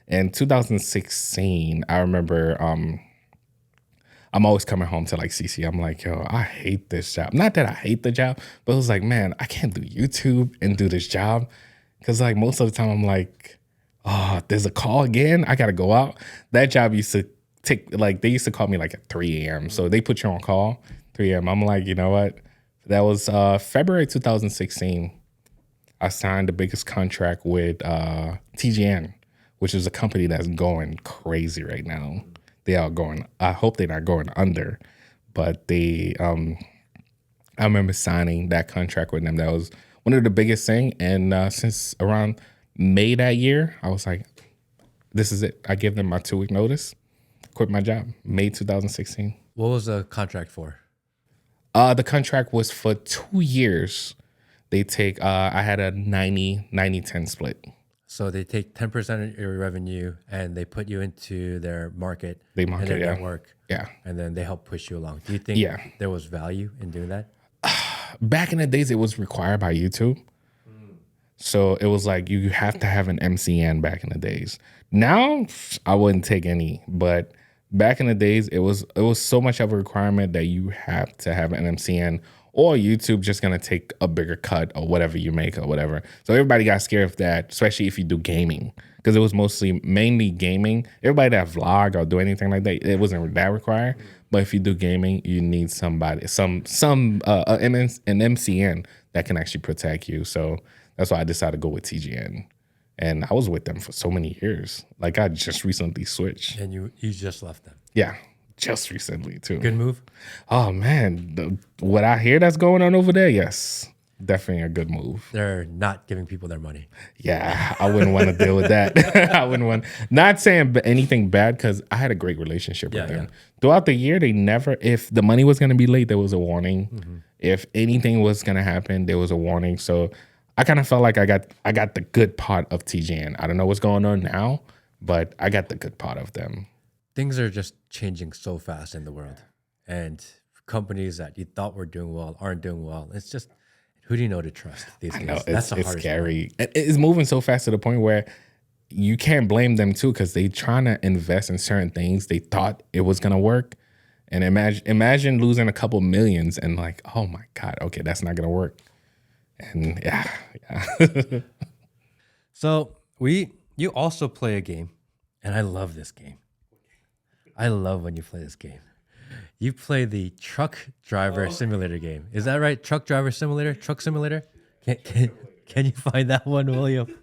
In 2016, I remember I'm always coming home to like CC. I'm like, yo, I hate this job. Not that I hate the job, but it was like, man, I can't do YouTube and do this job. Cause like most of the time I'm like, oh, there's a call again. I got to go out. That job used to take, like, they used to call me like at 3 a.m. So they put you on call 3 a.m. I'm like, you know what? That was February 2016. I signed the biggest contract with TGN, which is a company that's going crazy right now. They are going, I hope they're not going under, but I remember signing that contract with them. That was one of the biggest thing. And since around May that year, I was like, this is it. I gave them my 2-week notice, quit my job, May 2016. What was the contract for? The contract was for 2 years. They take, I had a 90-10 split. So they take 10% of your revenue and they put you into their market. They market, and their yeah. network. Yeah. And then they help push you along. Do you think there was value in doing that? Back in the days, it was required by YouTube. So it was like you have to have an MCN back in the days. Now, I wouldn't take any. But back in the days, it was so much of a requirement that you have to have an MCN, or YouTube just going to take a bigger cut or whatever you make or whatever. So everybody got scared of that, especially if you do gaming, because it was mainly gaming. Everybody that vlog or do anything like that, it wasn't that required. But if you do gaming, you need somebody, an MCN that can actually protect you. So that's why I decided to go with TGN. And I was with them for so many years. Like, I just recently switched. And you just left them. Yeah, just recently too. Good move? Oh man, what I hear that's going on over there, yes. Definitely a good move. They're not giving people their money. Yeah, I wouldn't want to deal with that. I wouldn't want, not saying anything bad, because I had a great relationship with them. Throughout the year, they never, if the money was going to be late, there was a warning. If anything was going to happen, there was a warning. So I kind of felt like I got the good part of TGN. I don't know what's going on now, but I got the good part of them. Things are just changing so fast in the world. And companies that you thought were doing well aren't doing well. It's just, who do you know to trust these days? I know, That's it's scary. It's moving so fast to the point where you can't blame them too, because they trying to invest in certain things. They thought it was going to work. And imagine losing a couple millions and like, oh my God, okay, that's not going to work. And yeah. So you also play a game, and I love this game. I love when you play this game. You play the truck driver simulator game. Is that right? Truck driver simulator? Truck simulator? Can you find that one, William?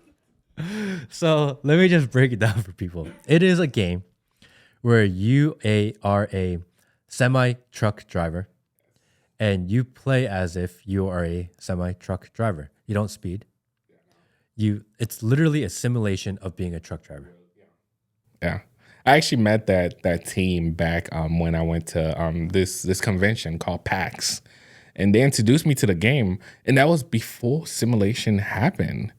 So let me just break it down for people. It is a game where you are a semi-truck driver, and you play as if you are a semi-truck driver. You don't speed. It's literally a simulation of being a truck driver. Yeah. I actually met that team back when I went to this convention called PAX, and they introduced me to the game, and that was before simulation happened,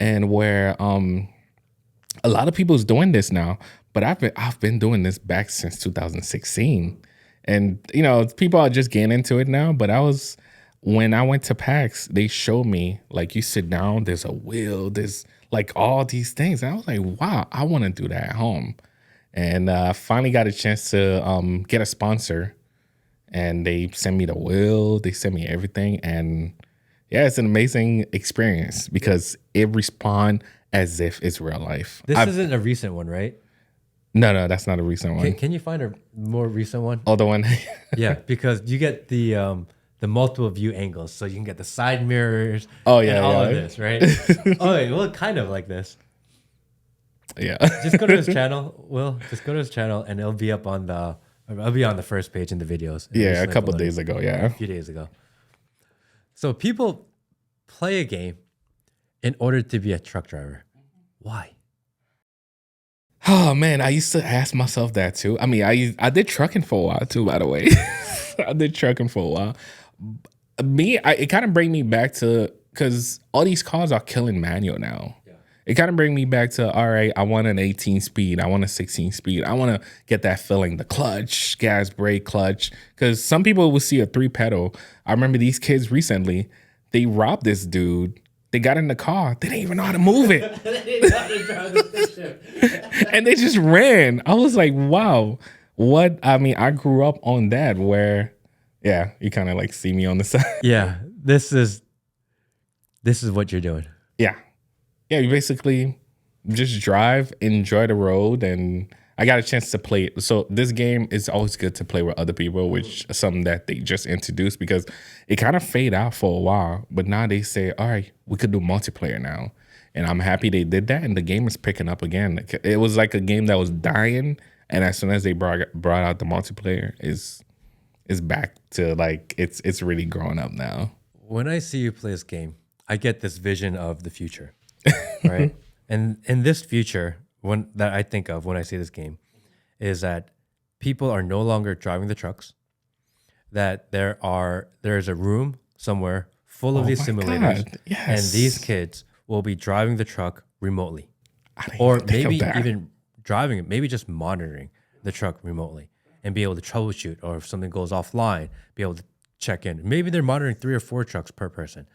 and where a lot of people's doing this now, but I've been doing this back since 2016, and you know, people are just getting into it now. But when I went to PAX, they showed me, like, you sit down, there's a wheel, there's like all these things, and I was like, wow, I want to do that at home. And finally got a chance to get a sponsor, and they sent me the wheel, they sent me everything, and yeah, it's an amazing experience because it responds as if it's real life. This isn't a recent one, right? No, that's not a recent one. Can you find a more recent one? Oh, the one? Yeah, because you get the multiple view angles, so you can get the side mirrors. Oh yeah, and all yeah. of this, right? Oh, wait, well, kind of like this. Yeah. Just go to his channel, Will. Just go to his channel, and it'll be on the first page in the videos. Yeah, a couple days ago. Yeah, a few days ago. So people play a game in order to be a truck driver. Why? Oh man, I used to ask myself that too. I mean, I did trucking for a while too, by the way. I did trucking for a while. It kind of bring me back to, because all these cars are killing manual now. It kind of bring me back to, all right, I want an 18 speed. I want a 16 speed. I want to get that feeling, the clutch, gas, brake, clutch. Because some people will see a 3-pedal. I remember these kids recently, they robbed this dude. They got in the car. They didn't even know how to move it. They didn't know how to drive the spaceship. And they just ran. I was like, wow. What? I mean, I grew up on that where, yeah, you kind of like see me on the side. Yeah, this is what you're doing. Yeah. Yeah, you basically just drive, enjoy the road, and I got a chance to play it. So this game is always good to play with other people, which is something that they just introduced because it kind of faded out for a while. But now they say, all right, we could do multiplayer now. And I'm happy they did that. And the game is picking up again. It was like a game that was dying. And as soon as they brought out the multiplayer, is back to like, it's really growing up now. When I see you play this game, I get this vision of the future, right? And in this future, that I think of when I see this game is that people are no longer driving the trucks, that there's a room somewhere full of these simulators, yes. and these kids will be driving the truck remotely, or maybe even driving it, maybe just monitoring the truck remotely and be able to troubleshoot, or if something goes offline, be able to check in. Maybe they're monitoring 3 or 4 trucks per person.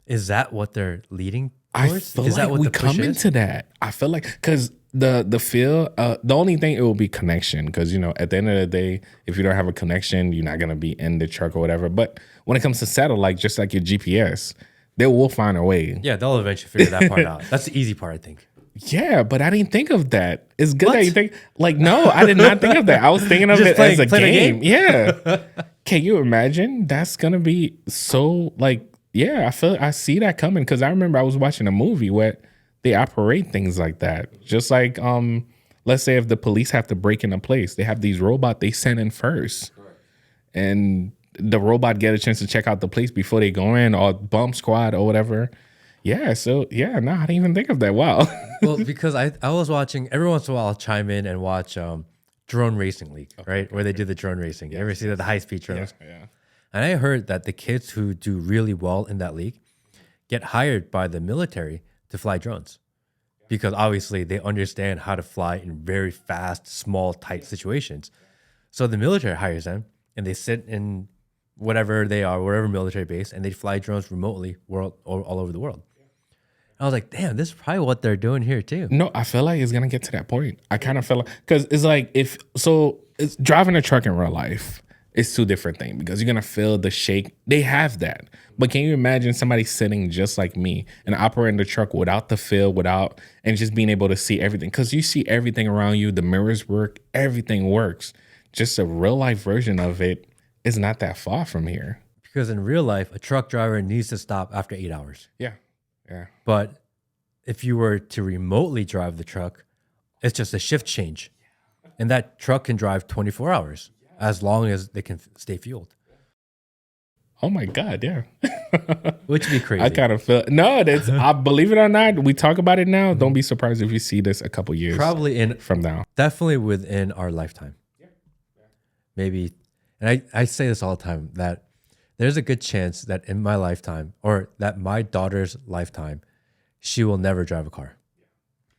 Is that what they're leading towards? I feel like we come into that. I feel like because the feel, the only thing it will be connection, because at the end of the day, if you don't have a connection, you're not gonna be in the truck or whatever. But when it comes to satellite, just like your GPS, they will find a way. Yeah, they'll eventually figure that part out. That's the easy part, I think. Yeah, but I didn't think of that. It's good that you think no, I did not think of that. I was thinking of it as a game. Yeah. Can you imagine? That's gonna be so like. Yeah, I see that coming because I remember I was watching a movie where they operate things like that. Just like, let's say if the police have to break in a place, they have these robots they send in first. Correct. And the robot get a chance to check out the place before they go in, or bomb squad or whatever. Yeah, so yeah, no, I didn't even think of that. Wow. Well, because I was watching, every once in a while I'll chime in and watch Drone Racing League, right? Where they do the drone racing. You ever see the high-speed drones? Yeah. And I heard that the kids who do really well in that league get hired by the military to fly drones, because obviously they understand how to fly in very fast, small, tight situations. So the military hires them and they sit in whatever they are, wherever military base, and they fly drones remotely all over the world. I was like, damn, this is probably what they're doing here too. No, I feel like it's going to get to that point. I kind of feel like, because it's like, it's driving a truck in real life. It's 2 different things because you're going to feel the shake. They have that. But can you imagine somebody sitting just like me and operating the truck without the feel, and just being able to see everything? Because you see everything around you. The mirrors work. Everything works. Just a real life version of it is not that far from here. Because in real life, a truck driver needs to stop after 8 hours. Yeah. But if you were to remotely drive the truck, it's just a shift change. And that truck can drive 24 hours. As long as they can stay fueled. Oh my God, yeah. Which would be crazy. I kind of feel I believe it or not, we talk about it now. Don't be surprised if you see this a couple years from now. Definitely within our lifetime. Maybe, and I say this all the time, that there's a good chance that in my lifetime, or that my daughter's lifetime, she will never drive a car.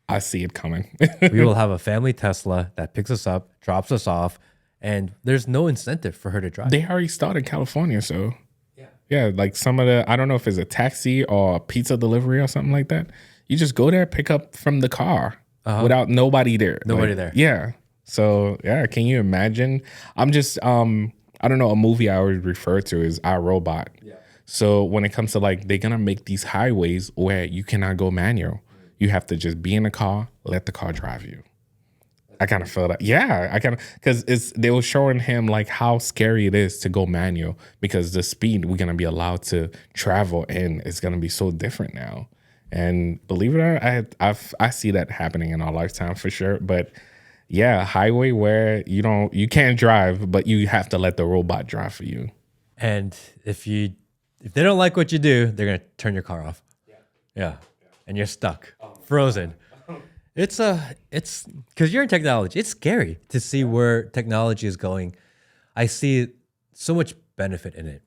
I see it coming. We will have a family Tesla that picks us up, drops us off, and there's no incentive for her to drive. They already started in California, so yeah, like some of I don't know if it's a taxi or a pizza delivery or something like that. You just go there, pick up from the car without nobody there. Nobody there. Yeah. So yeah, can you imagine? I'm just I don't know, a movie I always refer to is iRobot. Yeah. So when it comes to like, they're gonna make these highways where you cannot go manual. You have to just be in the car, let the car drive you. I kind of feel that. Yeah, I kind of, because they were showing him like how scary it is to go manual, because the speed we're gonna be allowed to travel in is gonna be so different now. And believe it or not, I see that happening in our lifetime for sure. But yeah, highway where you can't drive, but you have to let the robot drive for you. And if they don't like what you do, they're gonna turn your car off. Yeah. And you're stuck, frozen. It's because you're in technology. It's scary to see where technology is going. I see so much benefit in it.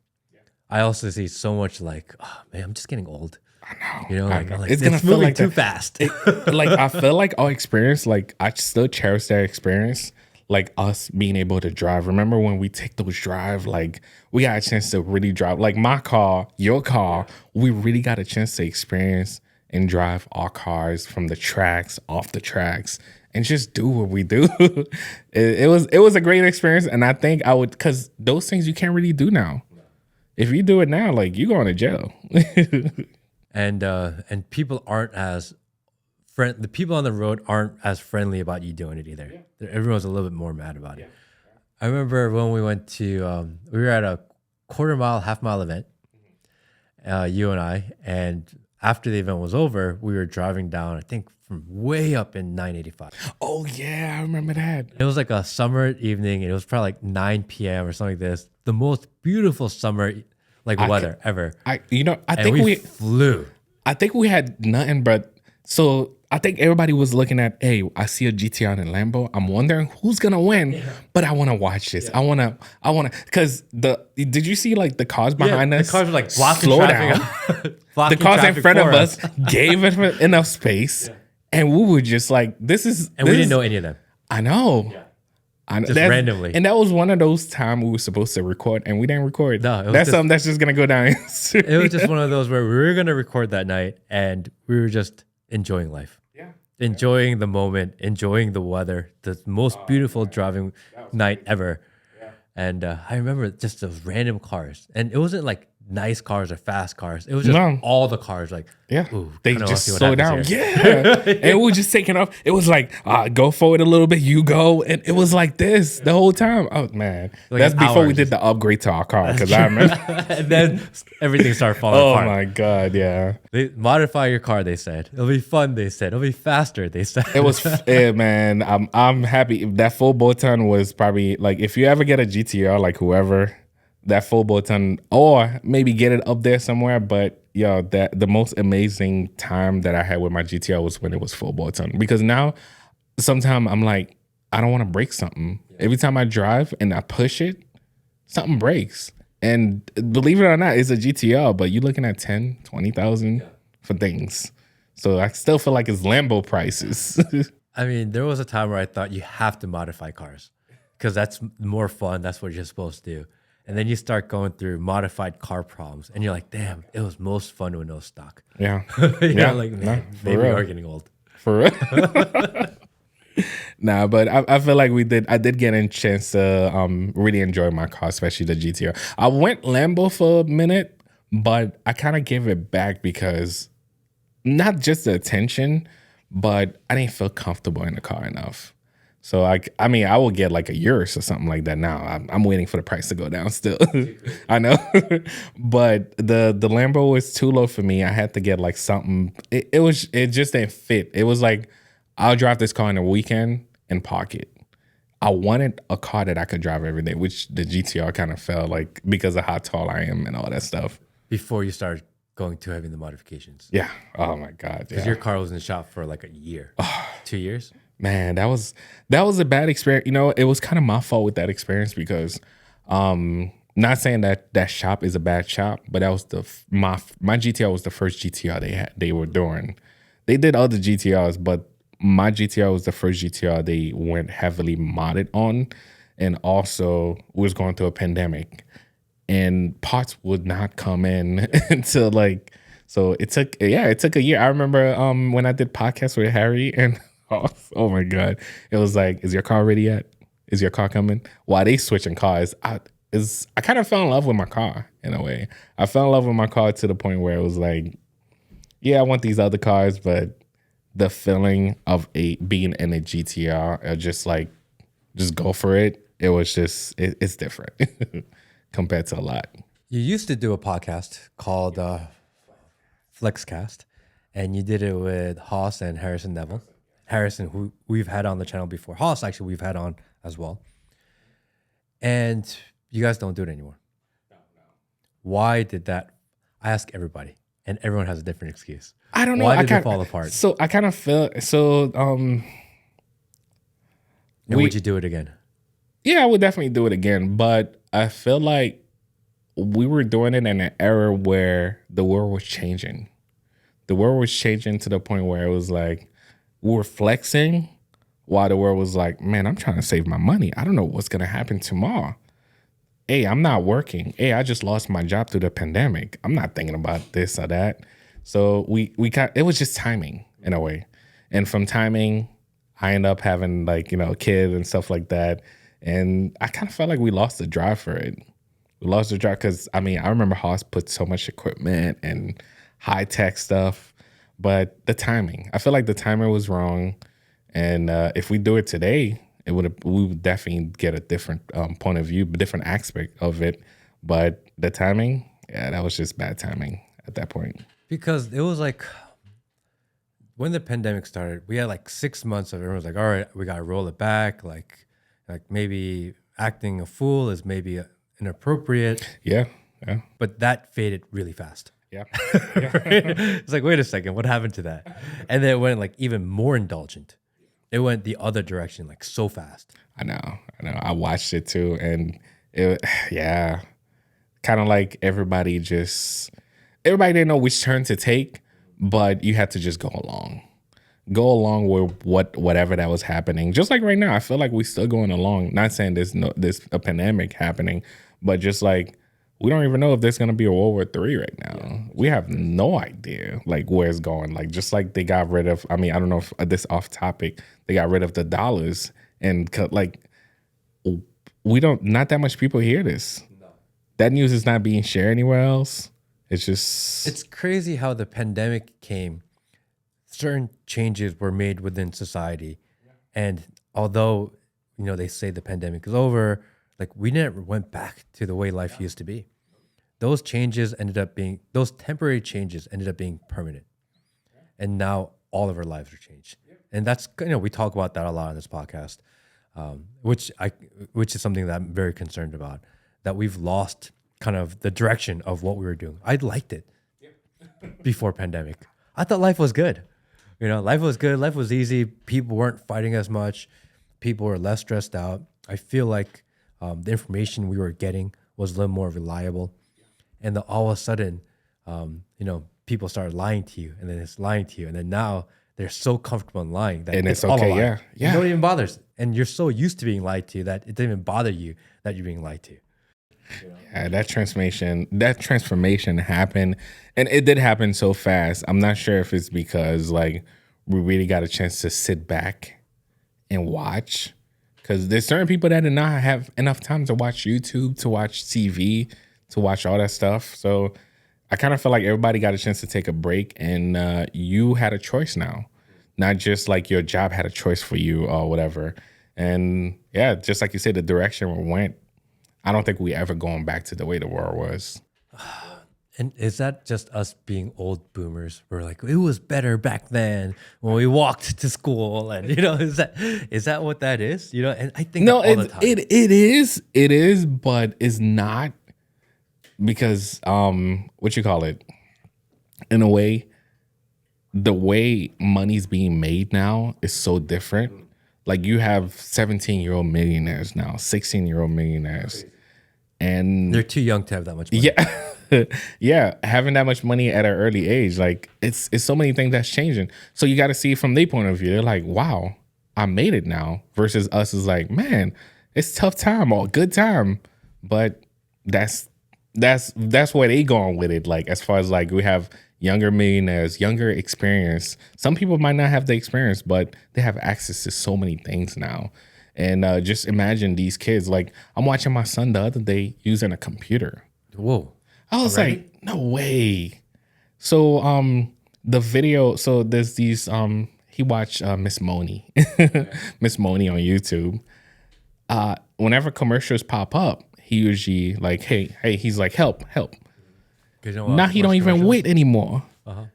I also see so much like, oh man, I'm just getting old. I know. You know, like it's gonna feel moving like too fast. Like I feel like our experience, like I still cherish that experience. Like us being able to drive. Remember when we take those drive, like we got a chance to really drive. Like my car, your car, we really got a chance to experience and drive our cars from the tracks, off the tracks, and just do what we do. It was a great experience, and I think I would, because those things you can't really do now. If you do it now, like you going to jail. And people aren't as the people on the road aren't as friendly about you doing it either. Everyone's a little bit more mad about it. I remember when we went to, we were at a half mile event, you and I, and after the event was over, we were driving down, I think from way up in 985. Oh yeah, I remember that. It was like a summer evening, and it was probably like 9 p.m. or something like this. The most beautiful summer weather ever. I think we flew. I think we had nothing but, so I think everybody was looking at, hey, I see a GTR and a Lambo. I'm wondering who's gonna win, but I want to watch this. I want to, because did you see like the cars behind us? The cars were like blocking slow traffic. down. Blocking The cars in traffic front of for us gave it enough space, and we were just like, we didn't know any of them. I know. Just randomly. And that was one of those times we were supposed to record and we didn't record. No, that's something that's just gonna go down. It was just one of those where we were gonna record that night and we were just enjoying life. Enjoying the moment, enjoying the weather, the most beautiful driving night ever. And I remember just those random cars. And it wasn't like nice cars or fast cars. It was just all the cars like, they just slow down. Yeah. And we were just taking off. It was like, go forward a little bit, you go. And it was like this the whole time. Oh man. Like that's before we did the upgrade to our car. Because I remember. And then everything started falling apart. Oh my God, yeah. They modify your car, they said. It'll be fun, they said. It'll be faster, they said. It was, man, I'm happy. That full button was probably like, if you ever get a GTR, like whoever, that full button, or maybe get it up there somewhere. But that the most amazing time that I had with my GTR was when it was full button. Because now, sometimes I'm like, I don't want to break something. Every time I drive and I push it, something breaks. And believe it or not, it's a GTR, but you're looking at 10, 20,000 for things. So I still feel like it's Lambo prices. I mean, there was a time where I thought you have to modify cars because that's more fun. That's what you're supposed to do. And then you start going through modified car problems, and you're like, "Damn, it was most fun when it was stock." Yeah, maybe we are getting old. For real. Nah, but I feel like I did get a chance to really enjoy my car, especially the GTR. I went Lambo for a minute, but I kind of gave it back because not just the attention, but I didn't feel comfortable in the car enough. So I mean, I will get like a Urus or something like that now. I'm waiting for the price to go down still. I know, but the Lambo was too low for me. I had to get like something. It just didn't fit. It was like, I'll drive this car in the weekend and park it. I wanted a car that I could drive every day, which the GTR kind of felt like because of how tall I am and all that stuff. Before you started going too heavy in the modifications. Yeah. Oh my God. Because your car was in the shop for like a year, 2 years. Man, that was a bad experience. It was kind of my fault with that experience because, not saying that shop is a bad shop, but that was my GTR was the first GTR they were doing. They did other GTRs, but my GTR was the first GTR they went heavily modded on, and also was going through a pandemic, and parts would not come in until like, so it took a year. I remember when I did podcasts with Harry and. Oh my God. It was like, is your car ready yet? Is your car coming? While they switching cars, I kind of fell in love with my car in a way. I fell in love with my car to the point where it was like, yeah, I want these other cars, but the feeling of being in a GTR or just go for it. It was just, it's different compared to a lot. You used to do a podcast called Flexcast, and you did it with Haas and Harrison Neville. Harrison, who we've had on the channel before. Haas, actually, we've had on as well. And you guys don't do it anymore. No. Why did that? I ask everybody, and everyone has a different excuse. I don't know. Why did it fall apart? So I kind of feel, and would you do it again? Yeah, I would definitely do it again. But I feel like we were doing it in an era where the world was changing. The world was changing to the point where it was like, we were flexing while the world was like, man, I'm trying to save my money. I don't know what's going to happen tomorrow. Hey, I'm not working. Hey, I just lost my job through the pandemic. I'm not thinking about this or that. So it was just timing in a way. And from timing, I ended up having a kid and stuff like that. And I kind of felt like we lost the drive for it. We lost the drive because, I remember Haas put so much equipment and high-tech stuff. But the timing, I feel like the timer was wrong. And if we do it today, we would definitely get a different point of view, different aspect of it. But the timing, yeah, that was just bad timing at that point. Because it was like when the pandemic started, we had like 6 months of everyone's like, all right, we got to roll it back. Like maybe acting a fool is maybe inappropriate. Yeah. But that faded really fast. Yeah. It's like, wait a second, what happened to that? And then it went like even more indulgent. It went the other direction, like so fast. I know. I watched it too. And kind of like everybody didn't know which turn to take, but you had to just go along with whatever that was happening. Just like right now, I feel like we're still going along. Not saying there's a pandemic happening, but just like we don't even know if there's gonna be a World War III right now. Yeah. We have no idea like where it's going. Like just like they got rid of. I mean, I don't know if this off topic. They got rid of the dollars and like we don't. Not that much people hear this. No. That news is not being shared anywhere else. It's crazy how the pandemic came. Certain changes were made within society, and although they say the pandemic is over, like we never went back to the way life used to be. Those temporary changes ended up being permanent. And now all of our lives are changed. And that's, we talk about that a lot on this podcast, which is something that I'm very concerned about, that we've lost kind of the direction of what we were doing. I liked it before pandemic. I thought life was good. Life was good. Life was easy. People weren't fighting as much. People were less stressed out. I feel like the information we were getting was a little more reliable. And then all of a sudden, people started lying to you, and then it's lying to you. And then now they're so comfortable in lying that it's all okay. Yeah. It don't even bothers. And you're so used to being lied to that it doesn't even bother you that you're being lied to. Yeah, that transformation happened, and it did happen so fast. I'm not sure if it's because like we really got a chance to sit back and watch, because there's certain people that did not have enough time to watch YouTube, to watch TV, to watch all that stuff. So I kind of feel like everybody got a chance to take a break, and you had a choice now, not just like your job had a choice for you or whatever. And yeah, just like you said, the direction we went, I don't think we ever going back to the way the world was. And is that just us being old boomers? We're like, it was better back then when we walked to school, and is that what that is? And I think all the time. It is, but it's not, because what you call it? In a way, the way money's being made now is so different. Like you have 17-year-old millionaires now, 16-year-old millionaires. And they're too young to have that much money. Yeah. Yeah. Having that much money at an early age, like it's so many things that's changing. So you got to see it from their point of view. They're like, wow, I made it now. Versus us is like, man, it's tough time or good time. But that's where they going with it. Like, as far as like we have younger millionaires, younger experience. Some people might not have the experience, but they have access to so many things now. And just imagine these kids. Like, I'm watching my son the other day using a computer. Whoa. I was like, no way. So the video, so there's these, he watched Miss Money, Miss Money on YouTube. Whenever commercials pop up, he usually like, hey, he's like, help. Now he don't even wait anymore. Uh-huh.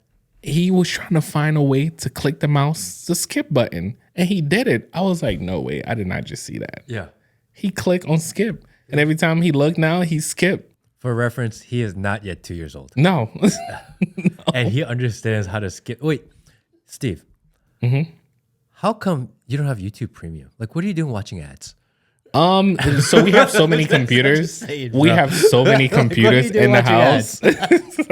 He was trying to find a way to click the mouse, the skip button, and he did it. I was like, no way, I did not just see that. Yeah. He clicked on skip, and every time he looked now, he skipped. For reference, he is not yet 2 years old. No. And he understands how to skip. Wait, Steve. Mm-hmm. How come you don't have YouTube Premium? Like, what are you doing watching ads? So we have so many computers. We have so many computers in the house.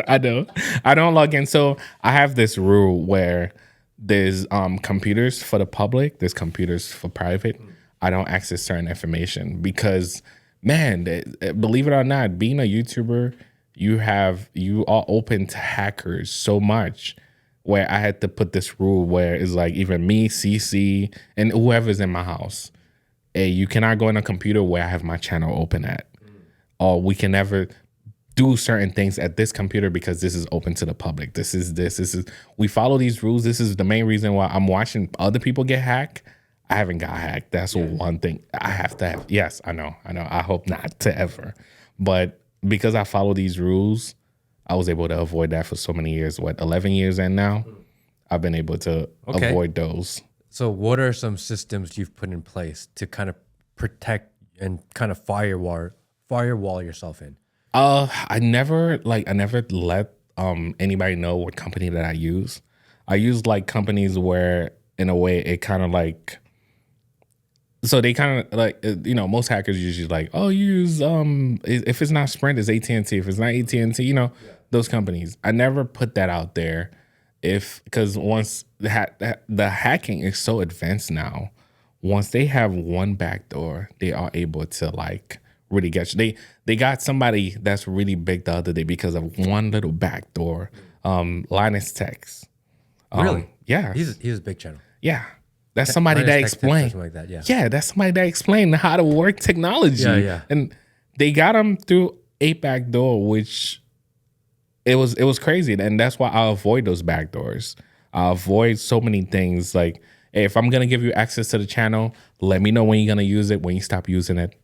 I know. I don't log in. So I have this rule where there's computers for the public, there's computers for private. I don't access certain information because, man, believe it or not, being a YouTuber, you are open to hackers so much, where I had to put this rule where it's like even me, CC, and whoever's in my house. Hey, you cannot go on a computer where I have my channel open at. Or we can never do certain things at this computer because this is open to the public. This is we follow these rules. This is the main reason why I'm watching other people get hacked. I haven't got hacked. That's one thing I have to have. Yes, I know. I hope not to ever. But because I follow these rules, I was able to avoid that for so many years. 11 years in now, I've been able to avoid those. So what are some systems you've put in place to kind of protect and kind of firewall yourself in? I never let anybody know what company that I use. I use like companies where in a way it kind of like, so they kind of like, most hackers usually like, oh, use if it's not Sprint, it's AT&T. If it's not AT&T, those companies. I never put that out there, because once the hacking is so advanced now, once they have one backdoor, they are able to like really get you. They got somebody that's really big the other day because of one little backdoor. Linus Text. Really? Yeah. He's a big channel. Yeah. That's somebody that explained. Like that, yeah, that's somebody that explained how to work technology. Yeah. And they got him through a backdoor, which it was crazy. And that's why I avoid those backdoors. I avoid so many things. Like, hey, if I'm gonna give you access to the channel, let me know when you're gonna use it, when you stop using it.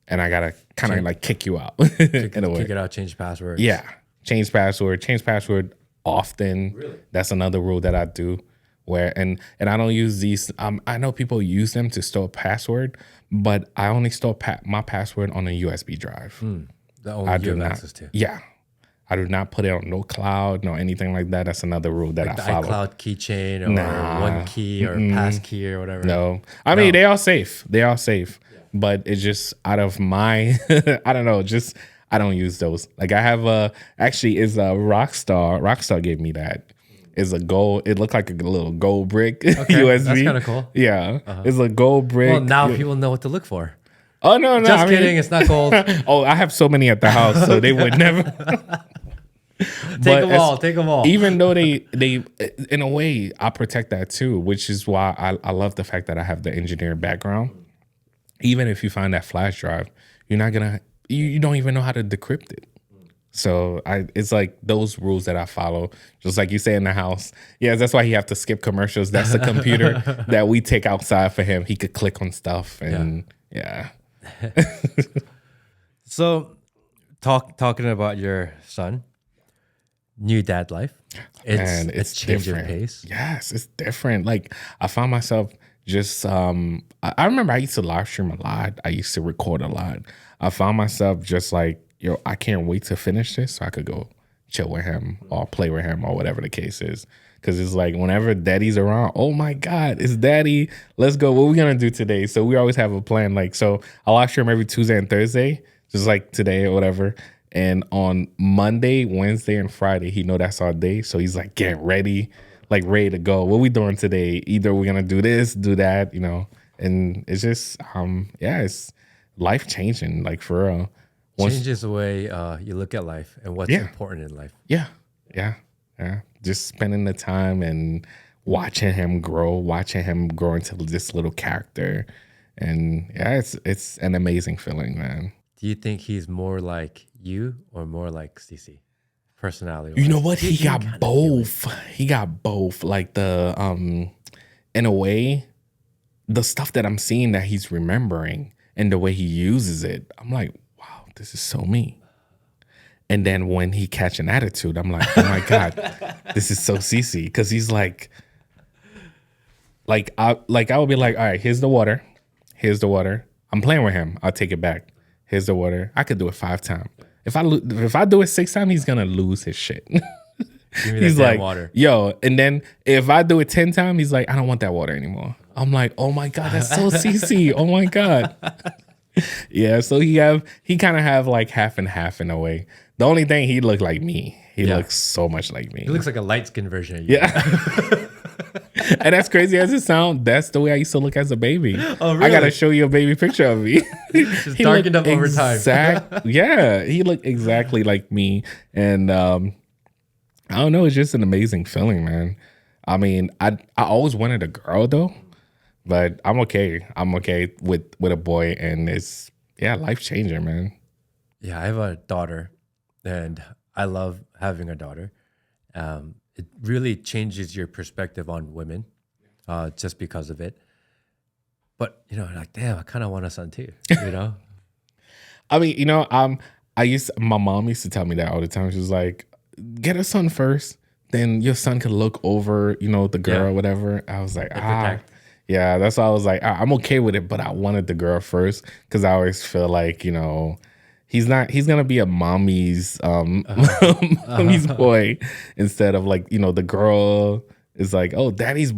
And I gotta kind of like kick you out in a way. Kick it out, change passwords. Yeah. Change password often. Really? That's another rule that I do. And I don't use these. I know people use them to store password, but I only store my password on a USB drive. That only you have access to. Yeah, I do not put it on no cloud, no anything like that. That's another rule that I follow. iCloud keychain or one key or pass key or whatever. No, I mean they are safe. They are safe, but it's just out of my. I don't know. Just I don't use those. Like I have actually is a Rockstar. Rockstar gave me that. Is a gold. It looked like a little gold brick USB. That's kind of cool. Yeah, it's a gold brick. Well, now people know what to look for. Oh no, Just kidding. It's not gold. Oh, I have so many at the house, so they would never. Take them all. Even though they in a way I protect that too, which is why I love the fact that I have the engineering background. Even if you find that flash drive, you're not gonna. You don't even know how to decrypt it. So it's like those rules that I follow, just like you say in the house. Yeah, that's why he have to skip commercials. That's the computer that we take outside for him. He could click on stuff and yeah. So talking about your son, new dad life. It's change different. Of pace. Yes, it's different. Like I found myself just I remember I used to live stream a lot. I used to record a lot. I found myself just like, yo, I can't wait to finish this so I could go chill with him or play with him or whatever the case is. Because it's like whenever daddy's around, oh my God, it's daddy. Let's go. What are we going to do today? So we always have a plan. Like, so I live stream every Tuesday and Thursday, just like today or whatever. And on Monday, Wednesday, and Friday, he know that's our day. So he's like, get ready, like ready to go. What we doing today? Either we're going to do this, do that, And it's just, it's life changing, like for real. Changes the way you look at life and what's important in life. Yeah. Just spending the time and watching him grow into this little character. And yeah, it's an amazing feeling, man. Do you think he's more like you or more like CC? Personality. You know what? He got both. He got both. Like the in a way, the stuff that I'm seeing that he's remembering and the way he uses it, I'm like, wow, this is so me. And then when he catch an attitude, I'm like, oh my God, this is so CC. Because he's like I would be like, all right, here's the water. Here's the water. I'm playing with him. I'll take it back. Here's the water. I could do it 5 times. If I do it 6 times, he's gonna lose his shit. He's like, water. Yo, and then if I do it 10 times, he's like, I don't want that water anymore. I'm like, oh my God, that's so CC. Oh my God. Yeah, so he kind of have like half and half in a way. The only thing, he looked like me. He looks so much like me. He looks like a light skinned version of you. Yeah. And as crazy as it sounds, that's the way I used to look as a baby. Oh, really? I gotta show you a baby picture of me. Just darkened up over time. Yeah, he looked exactly like me. And I don't know, it's just an amazing feeling, man. I mean, I always wanted a girl though, but I'm okay. I'm okay with a boy, and it's life changing, man. Yeah, I have a daughter, and I love having a daughter. It really changes your perspective on women, just because of it. But like, damn, I kind of want a son too. I mean, my mom used to tell me that all the time. She was like, get a son first, then your son could look over, the girl or whatever. I was like, yeah, that's why I was like, I'm okay with it, but I wanted the girl first because I always feel like, he's gonna be a mommy's mommy's boy instead of like, the girl is like, oh, daddy's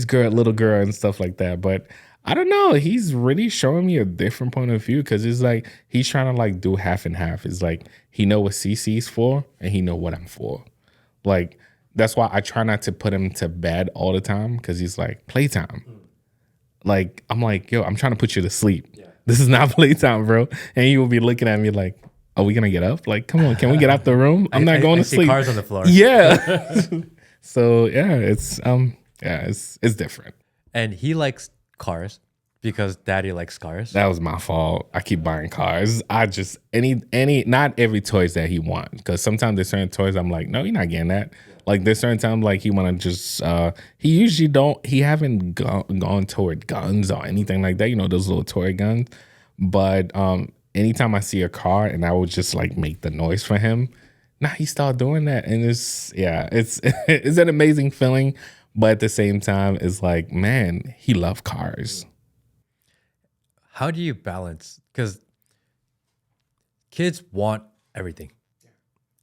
girl, little girl and stuff like that. But I don't know. He's really showing me a different point of view because it's like he's trying to like do half and half. It's like he know what CC's for and he know what I'm for. Like that's why I try not to put him to bed all the time because he's like playtime. Like I'm like, yo, I'm trying to put you to sleep. Yeah. This is not playtime, bro. And he will be looking at me like, are we gonna get up? Like, come on, can we get out the room? I'm not going to sleep. Cars on the floor. Yeah. So yeah, it's different. And he likes cars because daddy likes cars. That was my fault. I keep buying cars. I just not every toys that he wants because sometimes there's certain toys I'm like, no, you're not getting that. Yeah. Like there's certain times like he want to just he haven't gone toward guns or anything like that, those little toy guns. But anytime I see a car and I would just like make the noise for him, now he started doing that, and it's it's an amazing feeling. But at the same time, it's like, man, he loves cars. How do you balance? Because kids want everything.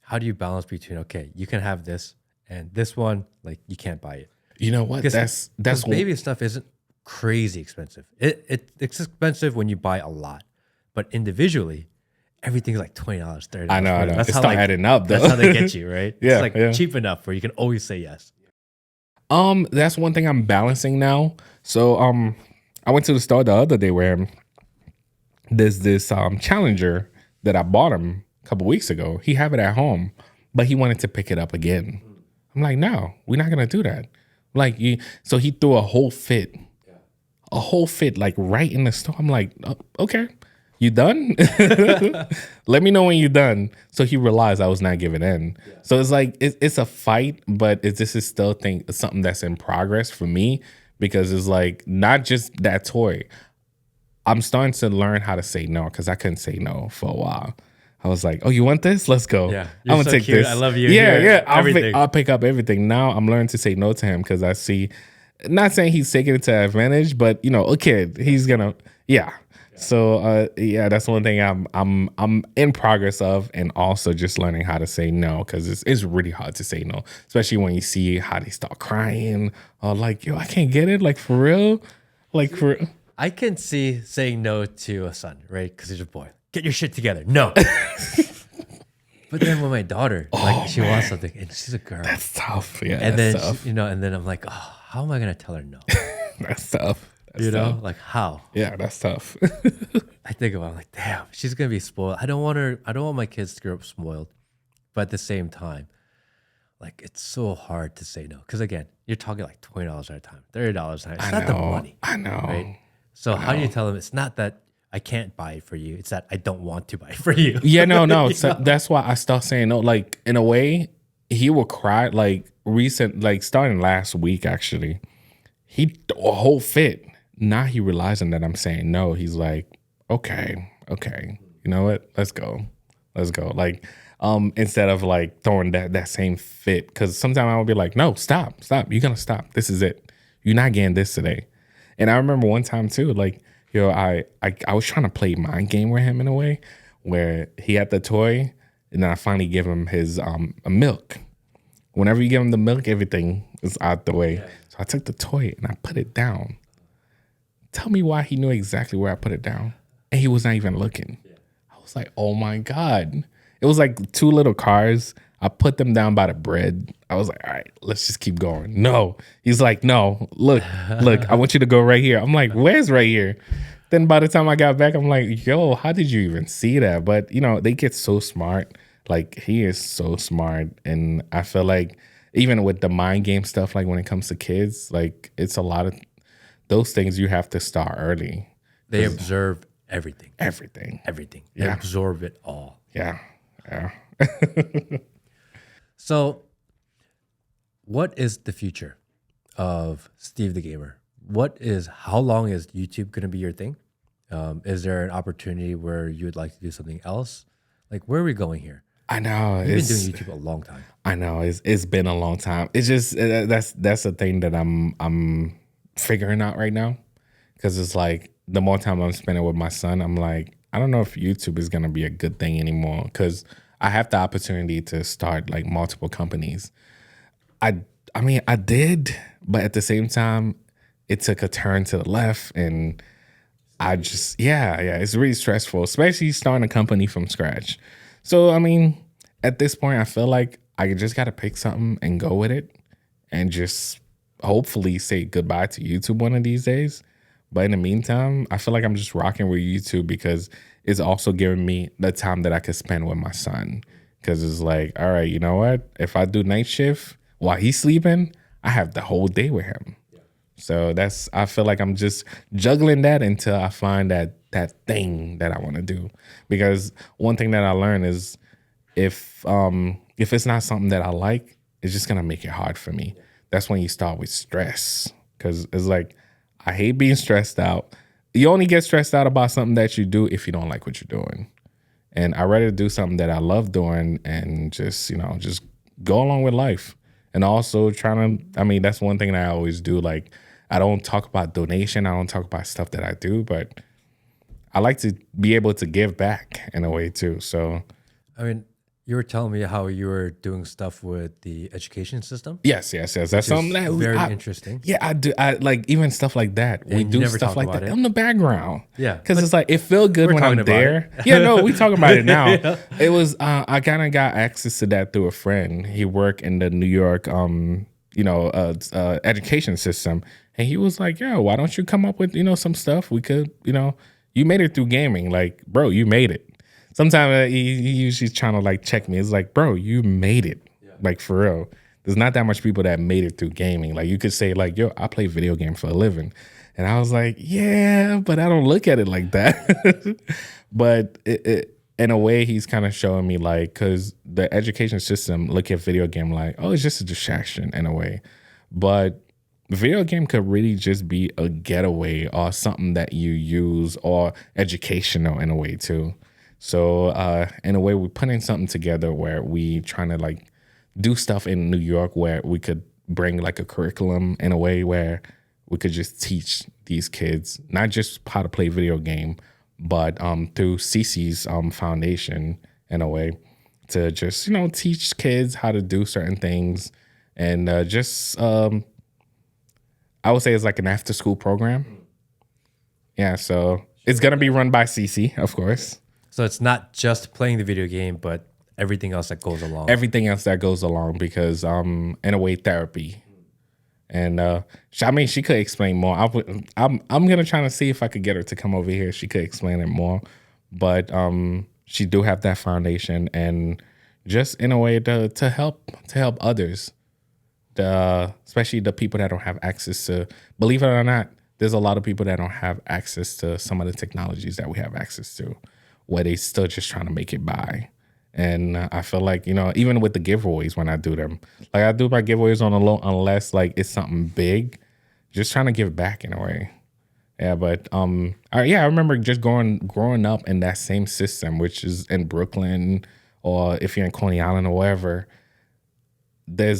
How do you balance between, okay, you can have this and this one, like you can't buy it? You know what? That's baby stuff isn't crazy expensive. It's expensive when you buy a lot, but individually, everything's like $20, $30. I know. That's it's how not adding up, though. That's how they get you, right? Yeah, it's like cheap enough where you can always say yes. That's one thing I'm balancing now. So I went to the store the other day where there's this Challenger that I bought him a couple weeks ago. He have it at home, but he wanted to pick it up again. I'm like, no, we're not gonna do that. Like, so he threw a whole fit, like right in the store. I'm like, oh, okay, you done? Let me know when you're done. So he realized I was not giving in. Yeah. So it's like it's a fight, but this is still something that's in progress for me because it's like not just that toy. I'm starting to learn how to say no because I couldn't say no for a while. I was like, oh, you want this? Let's go. Yeah, I'm gonna take cute. this. I love you. Yeah. I'll pick up everything. Now I'm learning to say no to him because I see. Not saying he's taking it to advantage, but a kid, he's gonna. Yeah. So that's one thing I'm in progress of, and also just learning how to say no because it's really hard to say no, especially when you see how they start crying or like, yo, I can't get it, like for real, like for. I can see saying no to a son, right? Because he's a boy. Get your shit together. No. But then with my daughter, like she wants something, and she's a girl. That's tough. Yeah. And then tough. and then I'm like, oh, how am I gonna tell her no? That's tough. Tough. Like how? Yeah, that's tough. I think about it, like, damn, she's gonna be spoiled. I don't want my kids to grow up spoiled. But at the same time, like it's so hard to say no. Because again, you're talking like $20 at a time, $30 at a time. It's not the money. I know. Right? So how do you tell them it's not that I can't buy it for you, it's that I don't want to buy it for you? Yeah, no. So that's why I start saying no. Like in a way, he will cry like starting last week actually. He threw a whole fit. Now he realizing that I'm saying no. He's like, okay. You know what? Let's go. Like, instead of like throwing that same fit. Because sometimes I would be like, no, stop. You're going to stop. This is it. You're not getting this today. And I remember one time too, like, I was trying to play mind game with him in a way where he had the toy and then I finally give him his milk. Whenever you give him the milk, everything is out the way. Yeah. So I took the toy and I put it down. Tell me why he knew exactly where I put it down. And he was not even looking. Yeah. I was like, oh my God. It was like two little cars. I put them down by the bread. I was like, all right, let's just keep going. No. He's like, no, look, I want you to go right here. I'm like, where's right here? Then by the time I got back, I'm like, yo, how did you even see that? But, they get so smart. Like, he is so smart. And I feel like even with the mind game stuff, like when it comes to kids, like it's a lot of those things you have to start early. They observe everything. Everything. They absorb it all. Yeah. So, what is the future of Steve the Gamer? How long is YouTube going to be your thing? Is there an opportunity where you would like to do something else? Like, where are we going here? I know You've been doing YouTube a long time. I know it's been a long time. It's just that's the thing that I'm figuring out right now, because it's like the more time I'm spending with my son, I'm like, I don't know if YouTube is gonna be a good thing anymore, because I have the opportunity to start like multiple companies. I mean I did, but at the same time, it took a turn to the left, and I just it's really stressful, especially starting a company from scratch. So I mean, at this point, I feel like I just got to pick something and go with it, and just hopefully say goodbye to YouTube one of these days. But in the meantime, I feel like I'm just rocking with YouTube because it's also giving me the time that I could spend with my son. Because it's like, all right, you know what? If I do night shift while he's sleeping, I have the whole day with him. So I feel like I'm just juggling that until I find that thing that I want to do. Because one thing that I learned is if it's not something that I like, it's just gonna make it hard for me. That's when you start with stress, because it's like, I hate being stressed out. You only get stressed out about something that you do if you don't like what you're doing. And I'd rather do something that I love doing and just go along with life. And also that's one thing that I always do. Like, I don't talk about donation. I don't talk about stuff that I do, but I like to be able to give back in a way too. So, I mean, you were telling me how you were doing stuff with the education system. Yes. That's something that very interesting. Yeah, I do. I like even stuff like that. Yeah, we do stuff like that in the background. Yeah, because it's like it feels good when I'm there. Yeah, no, we talking about it now. Yeah. It was I kind of got access to that through a friend. He worked in the New York education system, and he was like, "Yo, why don't you come up with some stuff? We could you made it through gaming. Like, bro, you made it." Sometimes he usually trying to like check me. It's like, bro, you made it. Yeah. Like, for real. There's not that much people that made it through gaming. Like, you could say like, yo, I play video games for a living. And I was like, yeah, but I don't look at it like that. But in a way, he's kind of showing me like, because the education system look at video game like, oh, it's just a distraction in a way. But video game could really just be a getaway or something that you use, or educational in a way too. So in a way, we're putting something together where we trying to like do stuff in New York where we could bring like a curriculum in a way where we could just teach these kids not just how to play video game, but through CC's foundation in a way to just teach kids how to do certain things, and I would say it's like an after school program. Yeah, so it's gonna be run by CC, of course. So it's not just playing the video game, but everything else that goes along. Everything else that goes along, because in a way, therapy. And she could explain more. I'm gonna try to see if I could get her to come over here. She could explain it more, but she do have that foundation, and just in a way to help others, especially the people that don't have access to. Believe it or not, there's a lot of people that don't have access to some of the technologies that we have access to, where they still just trying to make it by. And I feel like, even with the giveaways, when I do them, like I do my giveaways on a low, unless like it's something big, just trying to give back in a way. Yeah, but I remember just growing up in that same system, which is in Brooklyn, or if you're in Coney Island or wherever. There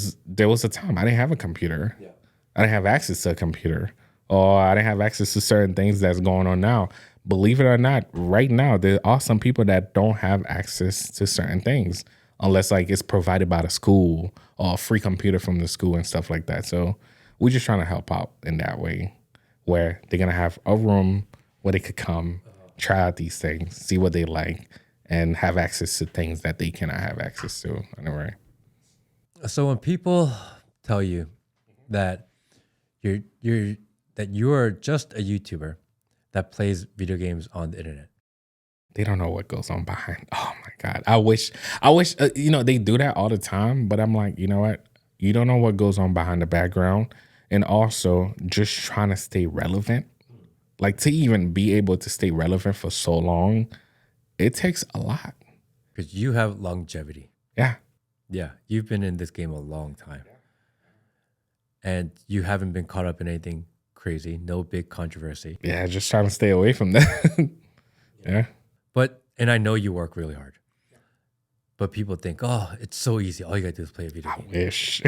was a time I didn't have a computer. Yeah. I didn't have access to a computer, or I didn't have access to certain things that's going on now. Believe it or not, right now, there are some people that don't have access to certain things unless like it's provided by the school or a free computer from the school and stuff like that. So we're just trying to help out in that way, where they're going to have a room where they could come, try out these things, see what they like, and have access to things that they cannot have access to anyway. So when people tell you that you are just a YouTuber that plays video games on the internet, they don't know what goes on behind. Oh my God. I wish, they do that all the time, but I'm like, you know what? You don't know what goes on behind the background. And also just trying to stay relevant, like to even be able to stay relevant for so long, it takes a lot. Because you have longevity. Yeah. Yeah. You've been in this game a long time. And you haven't been caught up in anything crazy. No big controversy. Yeah, just trying to stay away from that. Yeah. And I know you work really hard. But people think, oh, it's so easy. All you gotta do is play a video game. I wish.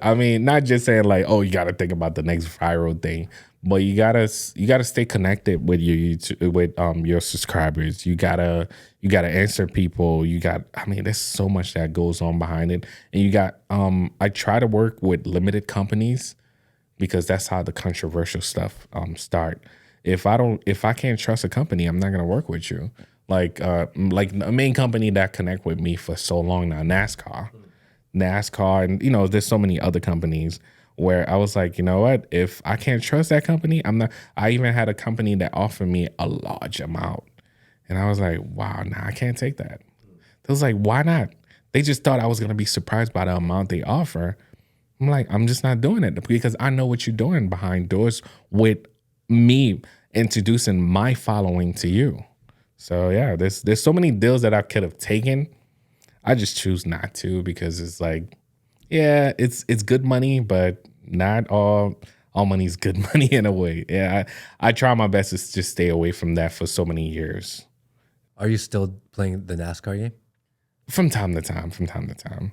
I mean, not just saying like, oh, you gotta think about the next viral thing, but you gotta stay connected with your YouTube, with your subscribers. You gotta answer people. I mean, there's so much that goes on behind it. And you got I try to work with limited companies because that's how the controversial stuff start. If I can't trust a company, I'm not gonna work with you. Like a main company that connect with me for so long now, NASCAR, and you know, there's so many other companies where I was like, you know what? If I can't trust that company, I'm not. I even had a company that offered me a large amount, and I was like, wow, nah, I can't take that. They was like, why not? They just thought I was gonna be surprised by the amount they offer. I'm like, I'm just not doing it because I know what you're doing behind doors with me introducing my following to you. So yeah, there's so many deals that I could have taken. I just choose not to because it's like, yeah, it's good money, but not all money is good money in a way. Yeah, I try my best to just stay away from that for so many years. Are you still playing the NASCAR game? From time to time.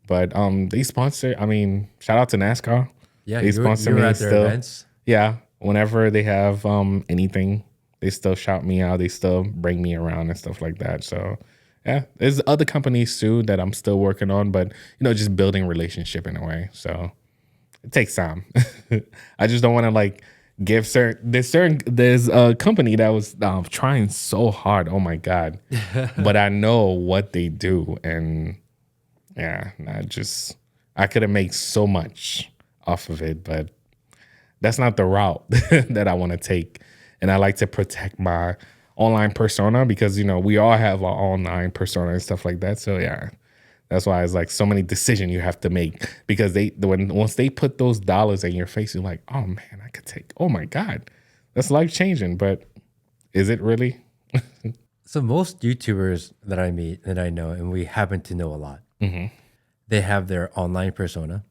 But they sponsor. I mean, shout out to NASCAR. Yeah, they sponsor you were me at their still. events. Yeah, whenever they have anything, they still shout me out. They still bring me around and stuff like that. So yeah, there's other companies too that I'm still working on, but you know, just building relationship in a way. So it takes time. I just don't want to like give there's a company that was trying so hard. Oh my God. But I know what they do. And yeah, I could have made so much off of it, but that's not the route that I want to take. And I like to protect my online persona because, you know, we all have our online persona and stuff like that. So yeah, that's why it's like so many decisions you have to make because once they put those dollars in your face, you're like, oh man, oh my God, that's life changing. But is it really? So most YouTubers that I meet and I know, and we happen to know a lot, they have their online persona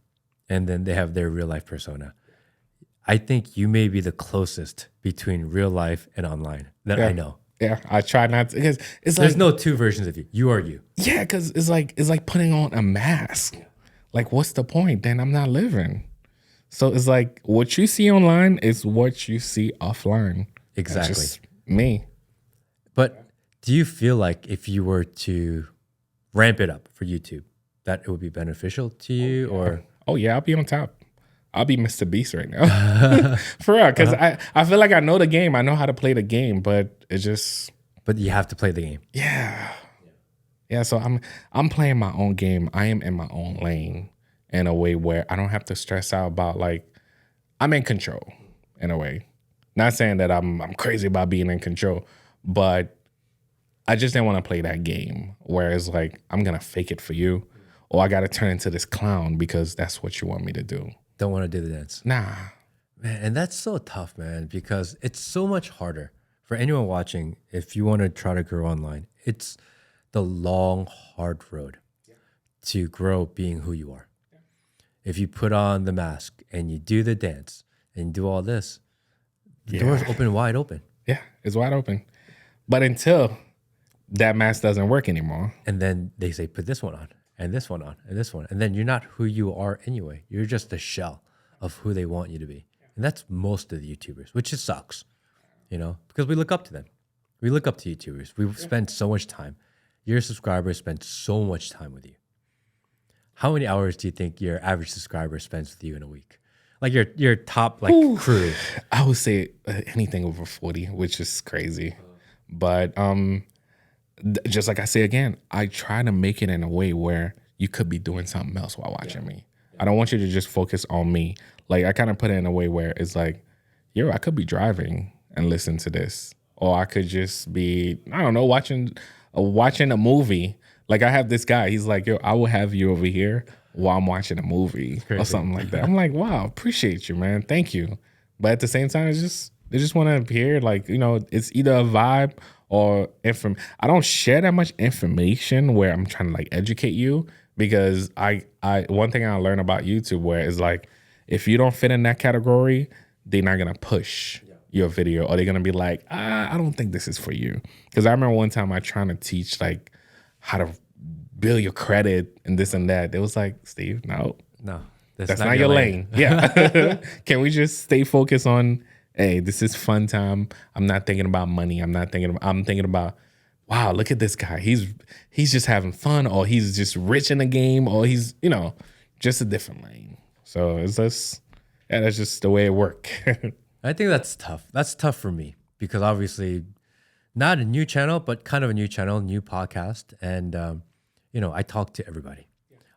and then they have their real life persona. I think you may be the closest between real life and online that I know. Yeah, I try not to because it's there's no two versions of you. You are you. Yeah, because it's like putting on a mask. Like, what's the point? Then I'm not living. So it's like what you see online is what you see offline. Exactly. That's just me. But do you feel like if you were to ramp it up for YouTube, that it would be beneficial to you? Or oh yeah, I'll be on top. I'll be Mr. Beast right now. For real, because I feel like I know the game. I know how to play the game, but it just... But you have to play the game. Yeah. Yeah, so I'm playing my own game. I am in my own lane in a way where I don't have to stress out about, like, I'm in control in a way. Not saying that I'm crazy about being in control, but I just didn't want to play that game where it's like, I'm going to fake it for you, or I got to turn into this clown because that's what you want me to do. Don't want to do the dance. Nah. Man, and that's so tough, man, because it's so much harder for anyone watching. If you want to try to grow online, it's the long, hard road to grow being who you are. If you put on the mask and you do the dance and do all this, the door's open wide open. Yeah, it's wide open. But until that mask doesn't work anymore. And then they say, put this one on. And this one on, and this one. And then you're not who you are anyway. You're just a shell of who they want you to be. And that's most of the YouTubers, which just sucks, you know, because we look up to them. We look up to YouTubers. We spend so much time. Your subscribers spend so much time with you. How many hours do you think your average subscriber spends with you in a week? Like your top crew? I would say anything over 40, which is crazy. But just like I say again, I try to make it in a way where you could be doing something else while watching me. I don't want you to just focus on me. Like I kind of put it in a way where it's like, yo, I could be driving and listen to this, or I could just be, I don't know, watching a movie. Like I have this guy, he's like, yo, I will have you over here while I'm watching a movie or something like that. I'm like, wow, appreciate you, man. Thank you. But at the same time, it's just They just want to appear like, it's either a vibe or I don't share that much information where I'm trying to like educate you, because I one thing I learned about YouTube where it's like, if you don't fit in that category, they're not gonna push your video, or they're gonna be like, I don't think this is for you. Because I remember one time I trying to teach like how to build your credit and this and that. It was like, Steve, no, that's not your lane. Yeah. Can we just stay focused on, hey, this is fun time. I'm not thinking about money. I'm thinking about, wow, look at this guy. He's just having fun, or he's just rich in the game, or he's, just a different lane. So it's just, that's just the way it works. I think that's tough. That's tough for me because obviously not a new channel, but kind of a new channel, new podcast. And, I talk to everybody.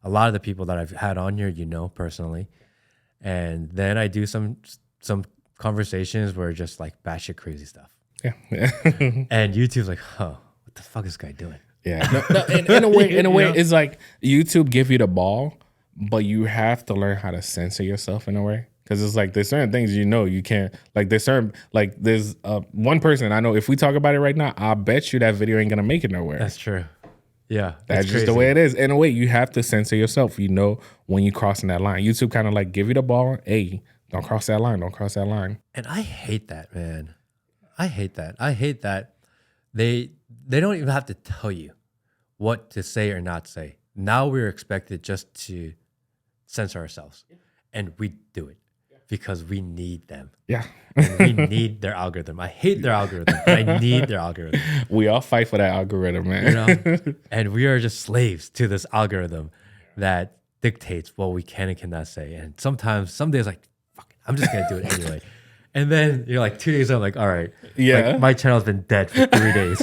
A lot of the people that I've had on here, personally. And then I do some conversations where just like batshit crazy stuff. Yeah. And YouTube's like, what the fuck is this guy doing? Yeah. In a way, it's like YouTube give you the ball, but you have to learn how to censor yourself in a way. Because it's like there's certain things you can't, like there's one person I know, if we talk about it right now, I bet you that video ain't gonna make it nowhere. That's true. Yeah. That's just the way it is. In a way, you have to censor yourself. When you're crossing that line. YouTube kind of like give you the ball, hey, don't cross that line, don't cross that line. And I hate that, man. I hate that they don't even have to tell you what to say or not say. Now we're expected just to censor ourselves. And we do it. Because we need them. Yeah. And we need their algorithm. I hate their algorithm, but I need their algorithm. We all fight for that algorithm, man. And we are just slaves to this algorithm that dictates what we can and cannot say. And some days like, fuck it, I'm just going to do it anyway. And then you're like 2 days, I'm like, all right, like, my channel's been dead for 3 days.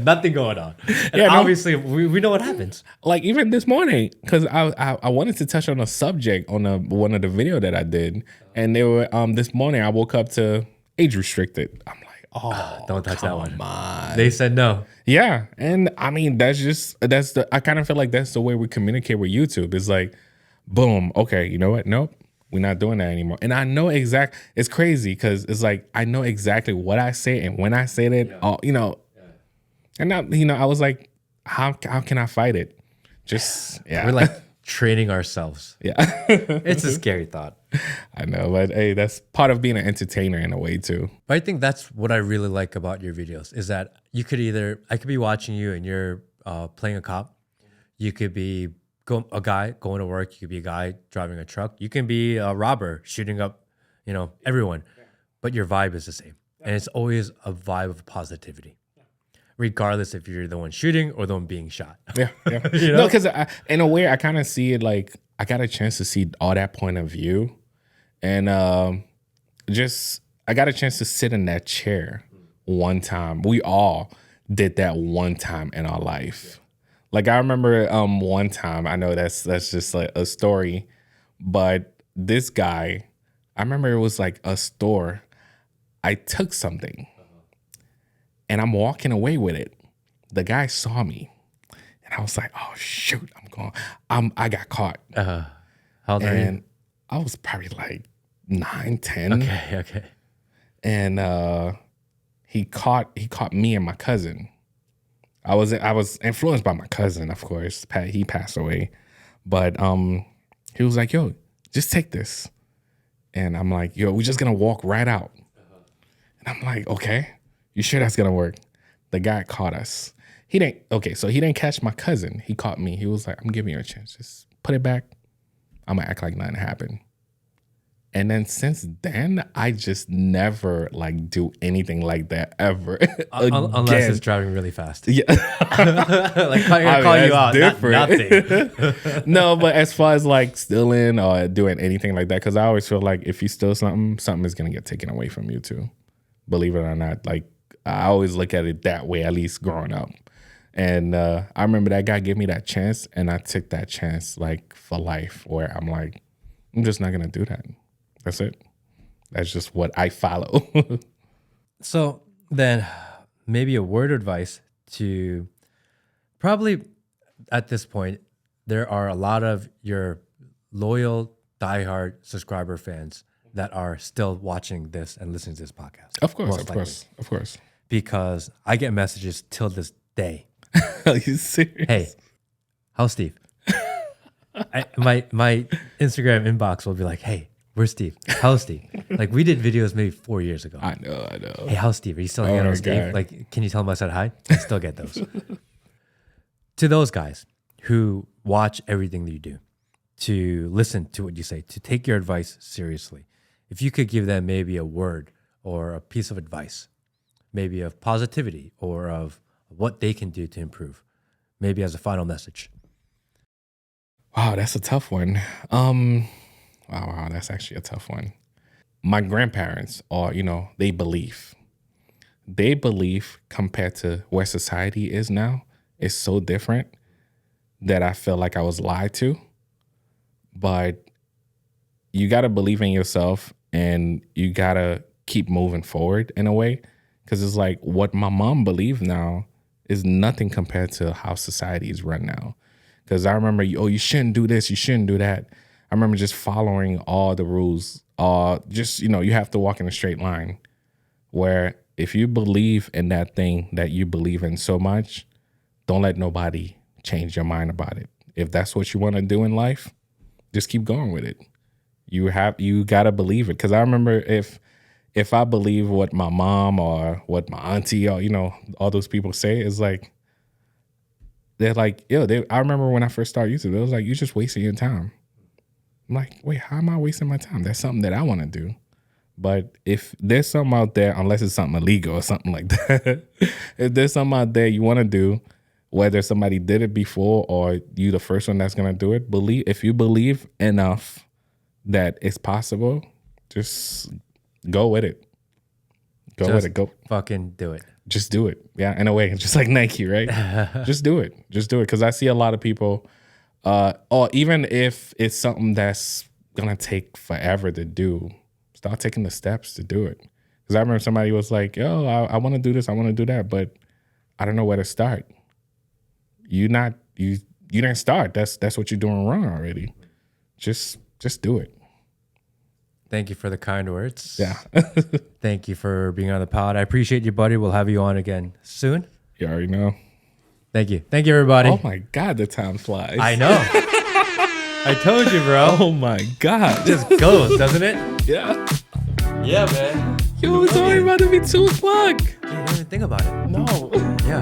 Nothing going on. And obviously, we know what happens. Like even this morning, because I wanted to touch on a subject on one of the video that I did, and they were this morning I woke up to age restricted. I'm like, don't touch that one. On. They said no. Yeah, and I mean I kind of feel like that's the way we communicate with YouTube. It's like, boom, okay, you know what? Nope. We're not doing that anymore. And I know it's crazy because it's like, I know exactly what I say and when I say it, and now, I was like, how can I fight it? Just, We're like training ourselves. Yeah. It's a scary thought. I know, but hey, that's part of being an entertainer in a way too. But I think that's what I really like about your videos is that I could be watching you and you're playing a cop. You could be a guy going to work. You could be a guy driving a truck. You can be a robber shooting up, everyone. But your vibe is the same. And it's always a vibe of positivity, regardless if you're the one shooting or the one being shot. Yeah. No, because in a way, I kind of see it like I got a chance to see all that point of view. And I got a chance to sit in that chair one time. We all did that one time in our life. Like I remember one time, I know that's just like a story, but this guy, I remember it was like a store. I took something and I'm walking away with it. The guy saw me and I was like, oh shoot, I got caught. How old are you? I was probably like 9, 10. Okay. And he caught me and my cousin. I was influenced by my cousin, of course. He passed away. But he was like, yo, just take this. And I'm like, yo, we're just going to walk right out. And I'm like, okay, you sure that's going to work? The guy caught us. He didn't catch my cousin. He caught me. He was like, I'm giving you a chance. Just put it back. I'm going to act like nothing happened. And then since then, I just never like do anything like that ever. Unless it's driving really fast. Yeah. Like call you out. Nothing. No, but as far as like stealing or doing anything like that, because I always feel like if you steal something is going to get taken away from you too. Believe it or not. Like I always look at it that way, at least growing up. And I remember that guy gave me that chance and I took that chance like for life where I'm like, I'm just not going to do that. That's it. That's just what I follow. So then maybe a word of advice to probably at this point, there are a lot of your loyal, diehard subscriber fans that are still watching this and listening to this podcast. Of course. Because I get messages till this day. Are you serious? Hey, how's Steve? My Instagram inbox will be like, hey, where's Steve? How's Steve? Like, we did videos maybe 4 years ago. I know. Hey, how's Steve? Are you still hanging out with Steve? Like, can you tell him I said hi? I still get those. To those guys who watch everything that you do, to listen to what you say, to take your advice seriously, if you could give them maybe a word or a piece of advice, maybe of positivity or of what they can do to improve, maybe as a final message. Wow, that's a tough one. Wow, that's actually a tough one. My grandparents are, they believe compared to where society is now, is so different that I feel like I was lied to. But you got to believe in yourself and you got to keep moving forward in a way. Because it's like what my mom believes now is nothing compared to how society is run now. Because I remember, you shouldn't do this, you shouldn't do that. I remember just following all the rules. You have to walk in a straight line. Where if you believe in that thing that you believe in so much, don't let nobody change your mind about it. If that's what you want to do in life, just keep going with it. You got to believe it. Because I remember if I believe what my mom or what my auntie or, all those people say, is like, they're like, I remember when I first started YouTube, it was like, you're just wasting your time. I'm like, wait, how am I wasting my time? That's something that I want to do. But if there's something out there, unless it's something illegal or something like that, if there's something out there you want to do, whether somebody did it before or you the first one that's going to do it, if you believe enough that it's possible, just go with it. Go fucking do it. Just do it. Yeah, in a way, just like Nike, right? Just do it. Because I see a lot of people, or even if it's something that's going to take forever to do, start taking the steps to do it. Because I remember somebody was like, I want to do this, I want to do that, but I don't know where to start. You didn't start. That's what you're doing wrong already. Just do it. Thank you for the kind words. Yeah. Thank you for being on the pod. I appreciate you, buddy. We'll have you on again soon. You already know. Thank you. Thank you, everybody. Oh, my God, the time flies. I know. I told you, bro. Oh, my God. It just goes, doesn't it? Yeah. Yeah, man. Yo, it's already about to be 2:00. You didn't even think about it. No. Yeah.